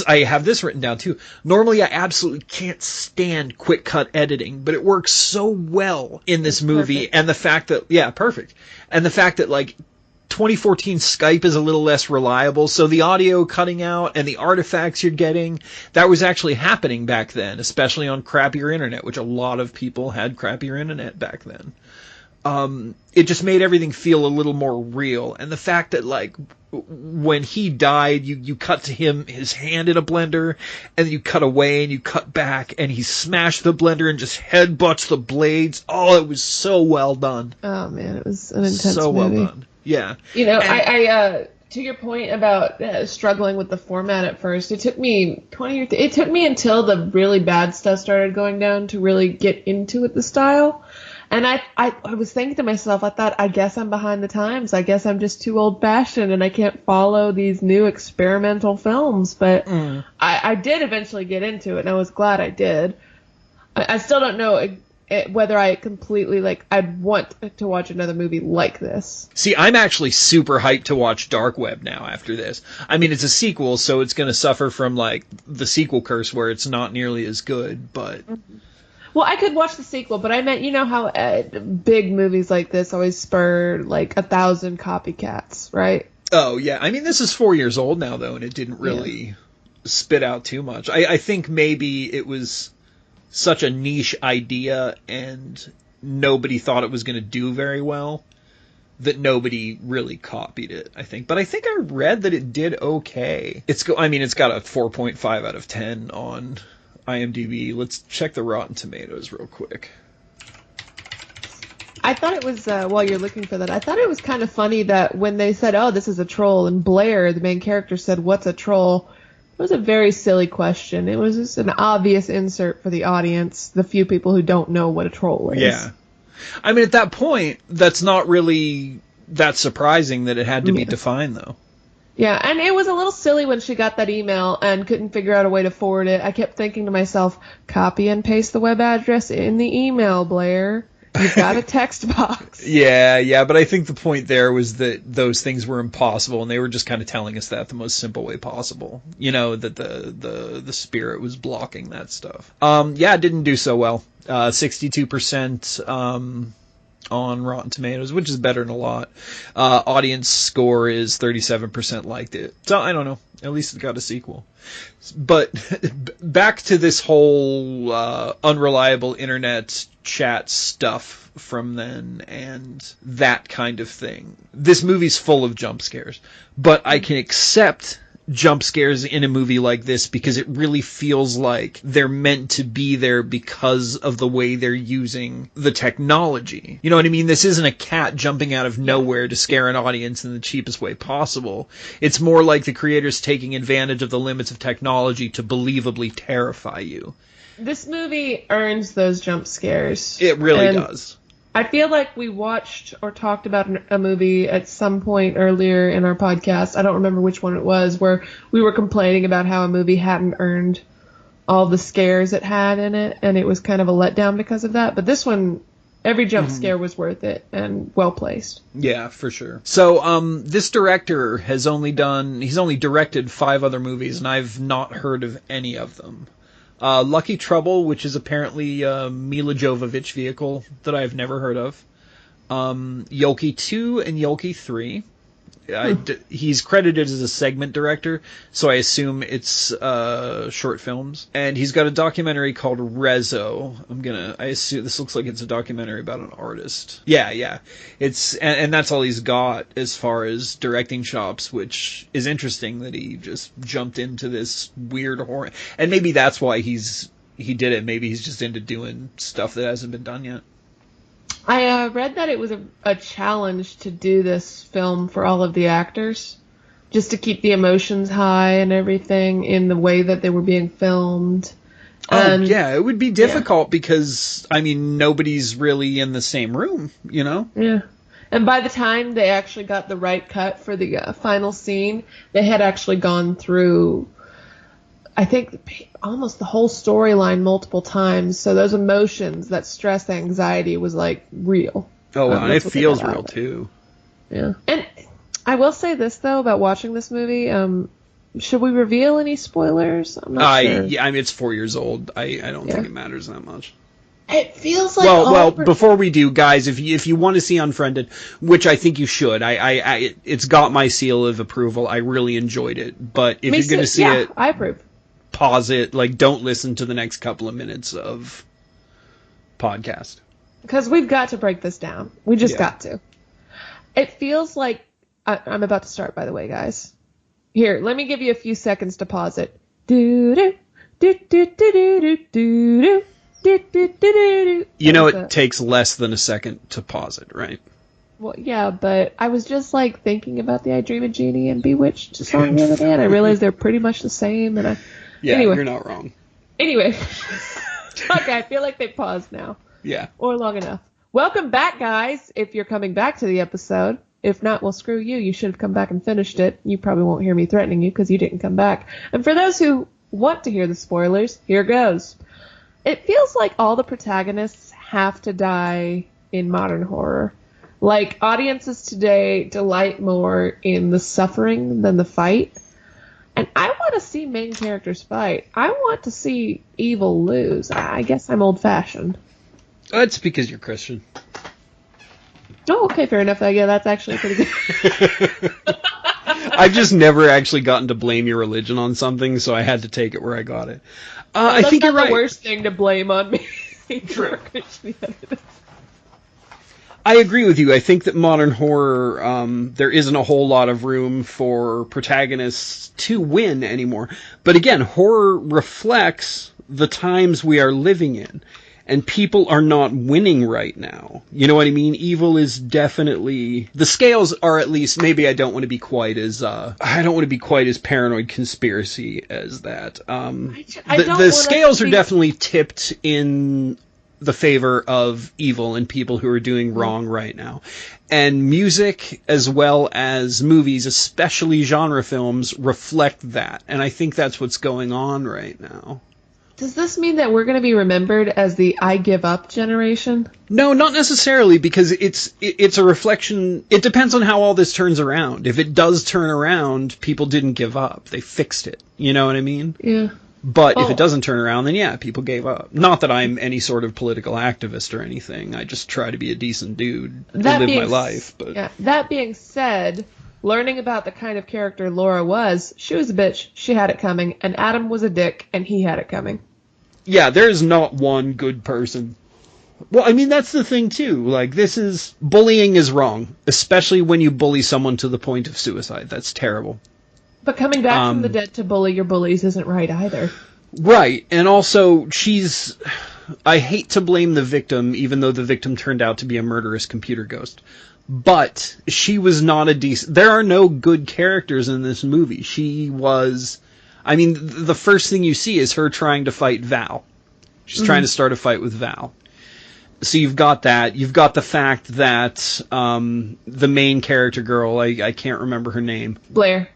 I have this written down too. Normally I absolutely can't stand quick cut editing, but it works so well in this movie. Perfect. And the fact that, perfect. And the fact that like 2014 Skype is a little less reliable, so the audio cutting out and the artifacts you're getting, that was actually happening back then, especially on crappier internet, which a lot of people had crappier internet back then. It just made everything feel a little more real. And the fact that, like, when he died, you cut to him, his hand in a blender, and then you cut away and you cut back, and he smashed the blender and just headbutts the blades. Oh, it was so well done. Oh, man, it was an intense so movie. well done. Yeah. I to your point about struggling with the format at first, it took me it took me until the really bad stuff started going down to really get into it, the style. And I was thinking to myself, I thought, I guess I'm behind the times. I guess I'm just too old-fashioned and I can't follow these new experimental films. But I did eventually get into it, and I was glad I did. I still don't know whether I completely, I'd want to watch another movie like this. See, I'm actually super hyped to watch Dark Web now after this. I mean, it's a sequel, so it's going to suffer from, the sequel curse where it's not nearly as good, but... Mm-hmm. Well, I could watch the sequel, but I meant, you know how big movies like this always spur, 1,000 copycats, right? Oh, yeah. I mean, this is 4 years old now, though, and it didn't really spit out too much. I think maybe it was such a niche idea and nobody thought it was going to do very well that nobody really copied it, I think. But I think I read that it did okay. It's got a 4.5 out of 10 on IMDb. Let's check the Rotten Tomatoes real quick. I thought it was, while you're looking for that, I thought it was kind of funny that when they said, oh, this is a troll, and Blair, the main character, said, what's a troll? It was a very silly question. It was just an obvious insert for the audience, the few people who don't know what a troll is. Yeah. I mean, at that point, that's not really that surprising that it had to be defined, though. Yeah, and it was a little silly when she got that email and couldn't figure out a way to forward it. I kept thinking to myself, copy and paste the web address in the email, Blair. You've got a text box. Yeah, but I think the point there was that those things were impossible, and they were just kind of telling us that the most simple way possible. You know, that the spirit was blocking that stuff. It didn't do so well. 62%, on Rotten Tomatoes, which is better than a lot. Audience score is 37% liked it. So, I don't know. At least it got a sequel. But back to this whole unreliable internet chat stuff from then and that kind of thing. This movie's full of jump scares. But I can accept jump scares in a movie like this because it really feels like they're meant to be there because of the way they're using the technology. You know what I mean? This isn't a cat jumping out of nowhere to scare an audience in the cheapest way possible. It's more like the creators taking advantage of the limits of technology to believably terrify you. This movie earns those jump scares. It really does. I feel like we watched or talked about a movie at some point earlier in our podcast. I don't remember which one it was, where we were complaining about how a movie hadn't earned all the scares it had in it, and it was kind of a letdown because of that. But this one, every jump scare was worth it and well placed. Yeah, for sure. So, this director he's only directed 5 other movies, and I've not heard of any of them. Lucky Trouble, which is apparently a Mila Jovovich vehicle that I've never heard of. Yolki 2 and Yolki 3. He's credited as a segment director, so I assume it's short films. And he's got a documentary called Rezo. I assume this looks like it's a documentary about an artist. Yeah. And that's all he's got as far as directing chops, which is interesting that he just jumped into this weird horror. And maybe that's why he did it. Maybe he's just into doing stuff that hasn't been done yet. I read that it was a challenge to do this film for all of the actors, just to keep the emotions high and everything in the way that they were being filmed. It would be difficult because, I mean, nobody's really in the same room, you know? Yeah. And by the time they actually got the right cut for the final scene, they had actually gone through, I think, almost the whole storyline multiple times. So those emotions, that stress, that anxiety was real. Oh, and That's it what they feels got out real of it. too. Yeah. And I will say this, though, about watching this movie. Should we reveal any spoilers? I'm not sure. Yeah, I mean, it's 4 years old. I don't Yeah. think it matters that much. It feels like Well, before we do, guys, if you want to see Unfriended, which I think you should, it's got my seal of approval. I really enjoyed it. But if you're going to see it, I approve. pause it. Like, don't listen to the next couple of minutes of podcast. Because we've got to break this down. We just Yeah. got to. It feels like... I'm about to start, by the way, guys. Here, let me give you a few seconds to pause it. Do-do, do-do-do-do-do-do-do. You know, it takes less than a second to pause it, right? Well, yeah, but I was just like thinking about the I Dream of Jeannie and Bewitched song the other day, and I realized they're pretty much the same. And anyway, you're not wrong. Anyway, okay, I feel like they paused now. Yeah. Or long enough. Welcome back, guys. If you're coming back to the episode, if not, well, screw you. You should have come back and finished it. You probably won't hear me threatening you because you didn't come back. And for those who want to hear the spoilers, here goes. It feels like all the protagonists have to die in modern horror. Like, audiences today delight more in the suffering than the fight. And I want to see main characters fight. I want to see evil lose. I guess I'm old-fashioned. That's because you're Christian. Oh, okay, fair enough. Yeah, that's actually pretty good. I've just never actually gotten to blame your religion on something, so I had to take it where I got it. I think you're right. That's the worst thing to blame on me. True. I agree with you. I think that modern horror, there isn't a whole lot of room for protagonists to win anymore. But again, horror reflects the times we are living in. And people are not winning right now. You know what I mean? Evil is definitely... The scales are at least... Maybe I don't want to be quite as... I don't want to be quite as paranoid conspiracy as that. The scales are definitely tipped in the favor of evil and people who are doing wrong right now. And music, as well as movies, especially genre films, reflect that. And I think that's what's going on right now. Does this mean that we're going to be remembered as the I give up generation? No, not necessarily, because it's a reflection. It depends on how all this turns around. If it does turn around, people didn't give up. They fixed it. You know what I mean? Yeah. But if it doesn't turn around, then yeah, people gave up. Not that I'm any sort of political activist or anything. I just try to be a decent dude and live my life. But yeah, that being said, learning about the kind of character Laura was, she was a bitch, she had it coming, and Adam was a dick, and he had it coming. Yeah, there's not one good person. Well, I mean, that's the thing, too. Like, bullying is wrong, especially when you bully someone to the point of suicide. That's terrible. But coming back from the dead to bully your bullies isn't right either. Right, and also, I hate to blame the victim, even though the victim turned out to be a murderous computer ghost. But she was not there are no good characters in this movie. She was... I mean, the first thing you see is her trying to fight Val. She's trying to start a fight with Val. So you've got that. You've got the fact that the main character girl, I can't remember her name. Blair,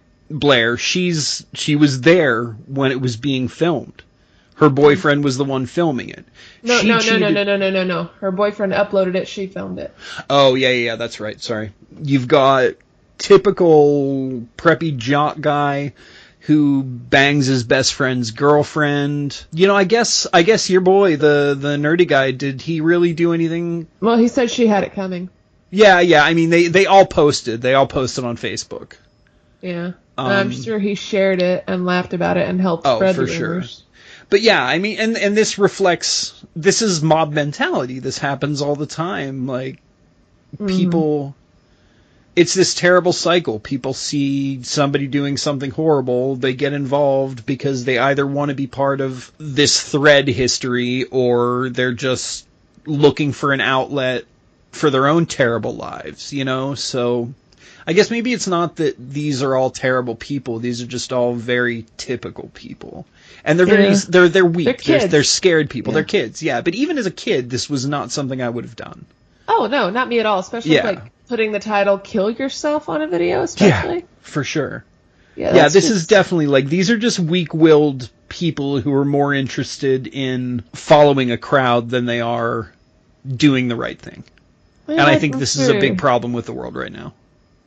she was there when it was being filmed. Her boyfriend was the one filming it. No. Her boyfriend uploaded it, she filmed it. Oh, yeah, that's right. Sorry. You've got typical preppy jock guy who bangs his best friend's girlfriend. You know, I guess your boy, the nerdy guy, did he really do anything? Well, he said she had it coming. Yeah. I mean, they all posted. They all posted on Facebook. Yeah. I'm sure he shared it and laughed about it and helped spread the rumors. Sure. But yeah, I mean, and this reflects, this is mob mentality. This happens all the time. Like, people, it's this terrible cycle. People see somebody doing something horrible, they get involved because they either want to be part of this thread history or they're just looking for an outlet for their own terrible lives, you know? So I guess maybe it's not that these are all terrible people. These are just all very typical people. And they're weak. They're scared people. Yeah. They're kids. Yeah. But even as a kid, this was not something I would have done. Oh, no, not me at all. Especially like putting the title "Kill Yourself" on a video, especially. Yeah, for sure. Yeah, this is definitely like, these are just weak-willed people who are more interested in following a crowd than they are doing the right thing. And I think this is a big problem with the world right now.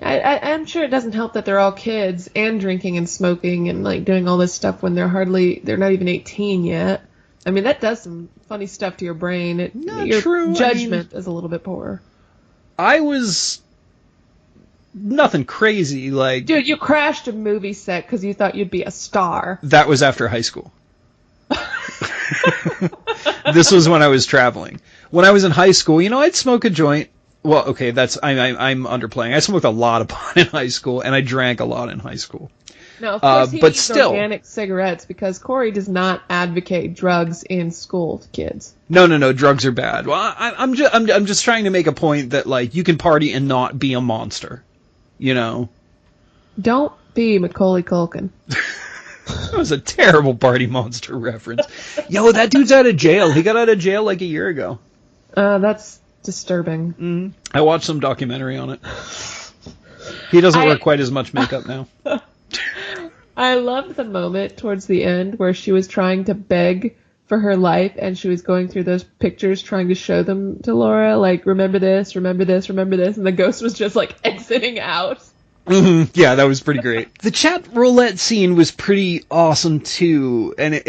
I'm sure it doesn't help that they're all kids and drinking and smoking and like doing all this stuff when they're not even 18 yet. I mean, that does some funny stuff to your brain. Your judgment is a little bit poor. I was nothing crazy, like... Dude, you crashed a movie set because you thought you'd be a star. That was after high school. This was when I was traveling. When I was in high school, I'd smoke a joint. Well, okay, I'm underplaying. I smoked a lot of pot in high school, and I drank a lot in high school. No, of course he used organic cigarettes because Corey does not advocate drugs in school to kids. No, drugs are bad. Well, I'm just trying to make a point that like you can party and not be a monster, Don't be Macaulay Culkin. That was a terrible party monster reference. Yo, that dude's out of jail. He got out of jail like a year ago. That's disturbing. Mm-hmm. I watched some documentary on it. He doesn't wear quite as much makeup now. I loved the moment towards the end where she was trying to beg for her life and she was going through those pictures trying to show them to Laura, like, remember this, remember this, remember this, and the ghost was just, like, exiting out. Mm-hmm. Yeah, that was pretty great. The chat roulette scene was pretty awesome, too, and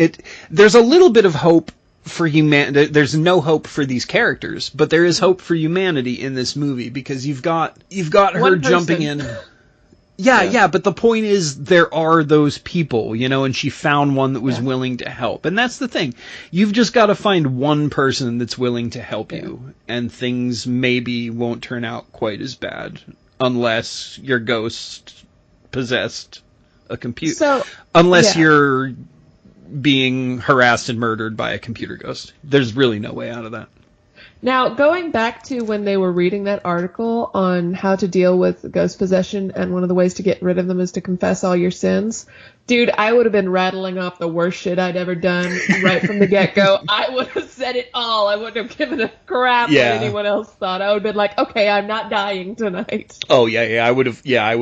there's a little bit of hope for humanity. There's no hope for these characters, but there is hope for humanity in this movie because you've got her jumping in. Yeah, but the point is there are those people, and she found one that was willing to help. And that's the thing. You've just got to find one person that's willing to help you, and things maybe won't turn out quite as bad unless your ghost possessed a computer. So, unless you're being harassed and murdered by a computer ghost. There's really no way out of that. Now, going back to when they were reading that article on how to deal with ghost possession, and one of the ways to get rid of them is to confess all your sins, dude, I would have been rattling off the worst shit I'd ever done right from the get-go. I would have said it all. I wouldn't have given a crap what anyone else thought. I would have been like, okay, I'm not dying tonight. Oh, yeah, I would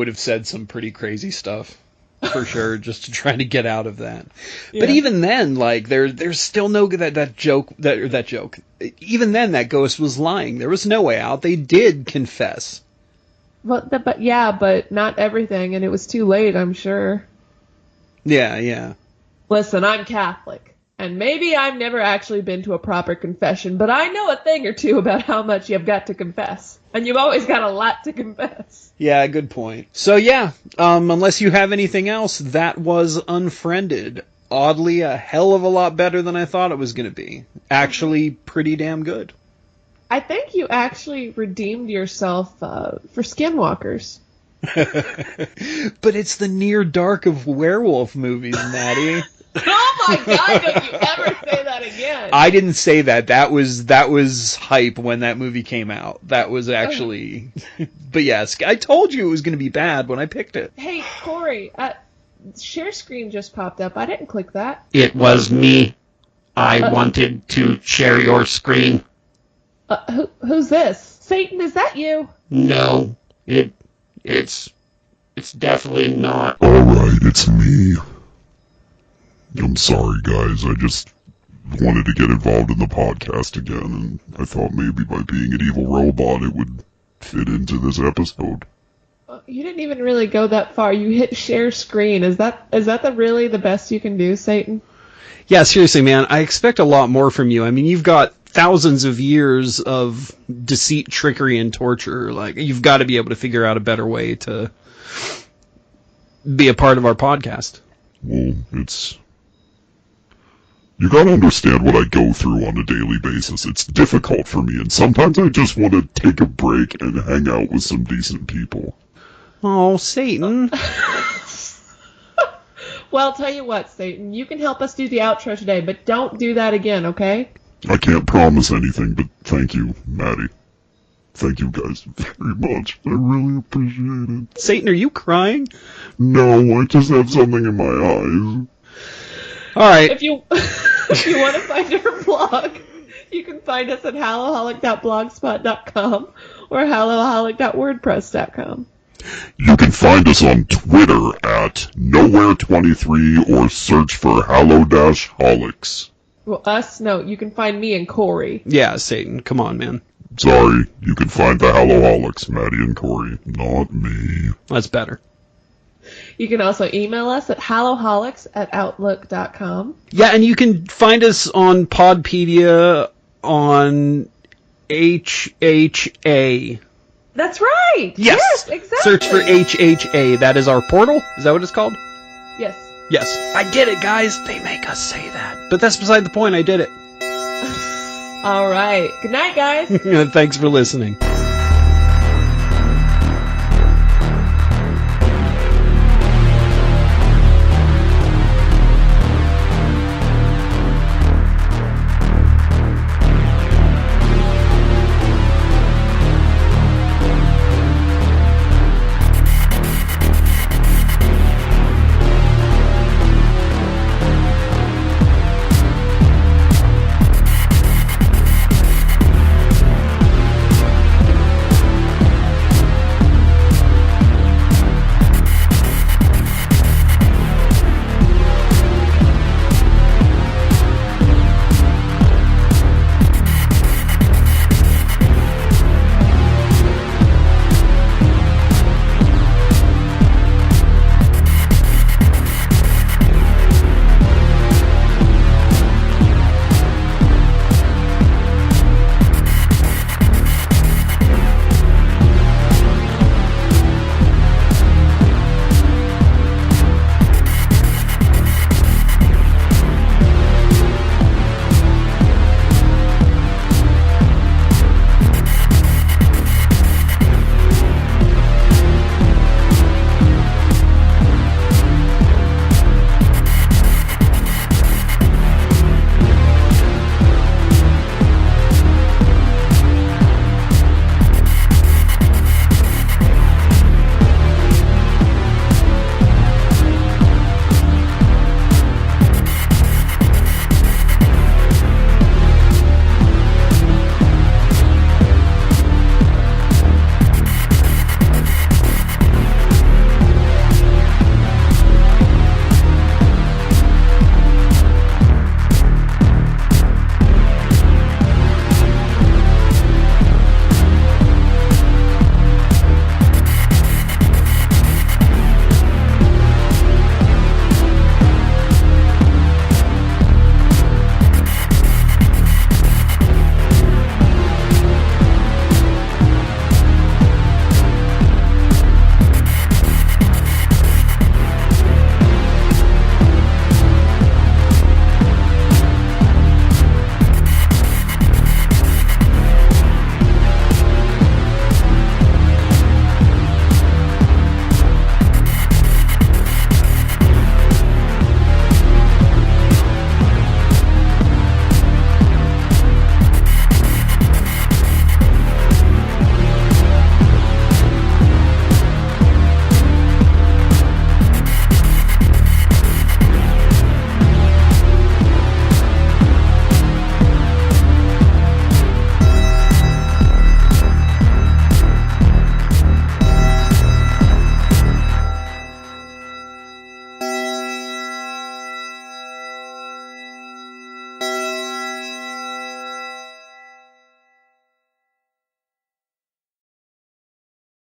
have said some pretty crazy stuff. For sure, just to try to get out of that. Yeah. But even then, like, there's still no that joke. Even then, that ghost was lying. There was no way out. They did confess. But not everything, and it was too late, I'm sure. Yeah. Listen, I'm Catholic, and maybe I've never actually been to a proper confession, but I know a thing or two about how much you've got to confess. And you've always got a lot to confess. Yeah, good point. So yeah, unless you have anything else, that was Unfriended. Oddly, a hell of a lot better than I thought it was going to be. Actually, pretty damn good. I think you actually redeemed yourself for Skinwalkers. But it's the near dark of werewolf movies, Maddie. Oh my God! Don't you ever say that again? I didn't say that. That was hype when that movie came out. That was actually. But yes, I told you it was going to be bad when I picked it. Hey, Corey, share screen just popped up. I didn't click that. It was me. I wanted to share your screen. Who's this? Satan? Is that you? No, it's definitely not. All right, it's me. I'm sorry, guys. I just wanted to get involved in the podcast again, and I thought maybe by being an evil robot it would fit into this episode. You didn't even really go that far. You hit share screen. Is that really the best you can do, Satan? Yeah, seriously, man. I expect a lot more from you. I mean, you've got thousands of years of deceit, trickery, and torture. Like, you've got to be able to figure out a better way to be a part of our podcast. Well, you gotta understand what I go through on a daily basis. It's difficult for me, and sometimes I just want to take a break and hang out with some decent people. Oh, Satan. Well, I'll tell you what, Satan. You can help us do the outro today, but don't do that again, okay? I can't promise anything, but thank you, Maddie. Thank you guys very much. I really appreciate it. Satan, are you crying? No, I just have something in my eyes. All right. If you want to find our blog, you can find us at hallow-holic.blogspot.com or hallow-holic.wordpress.com. You can find us on Twitter at Nowhere23 or search for Hallow-Holics. Well, us? No, you can find me and Corey. Yeah, Satan. Come on, man. Sorry, you can find the Hallow-Holics, Maddie and Corey, not me. That's better. You can also email us at Hallow-Holics@outlook.com. Yeah, and you can find us on Podpedia, on HHA. That's right! Yes, exactly! Search for HHA. That is our portal? Is that what it's called? Yes. Yes. I did it, guys. They make us say that. But that's beside the point. I did it. All right. Good night, guys. Thanks for listening.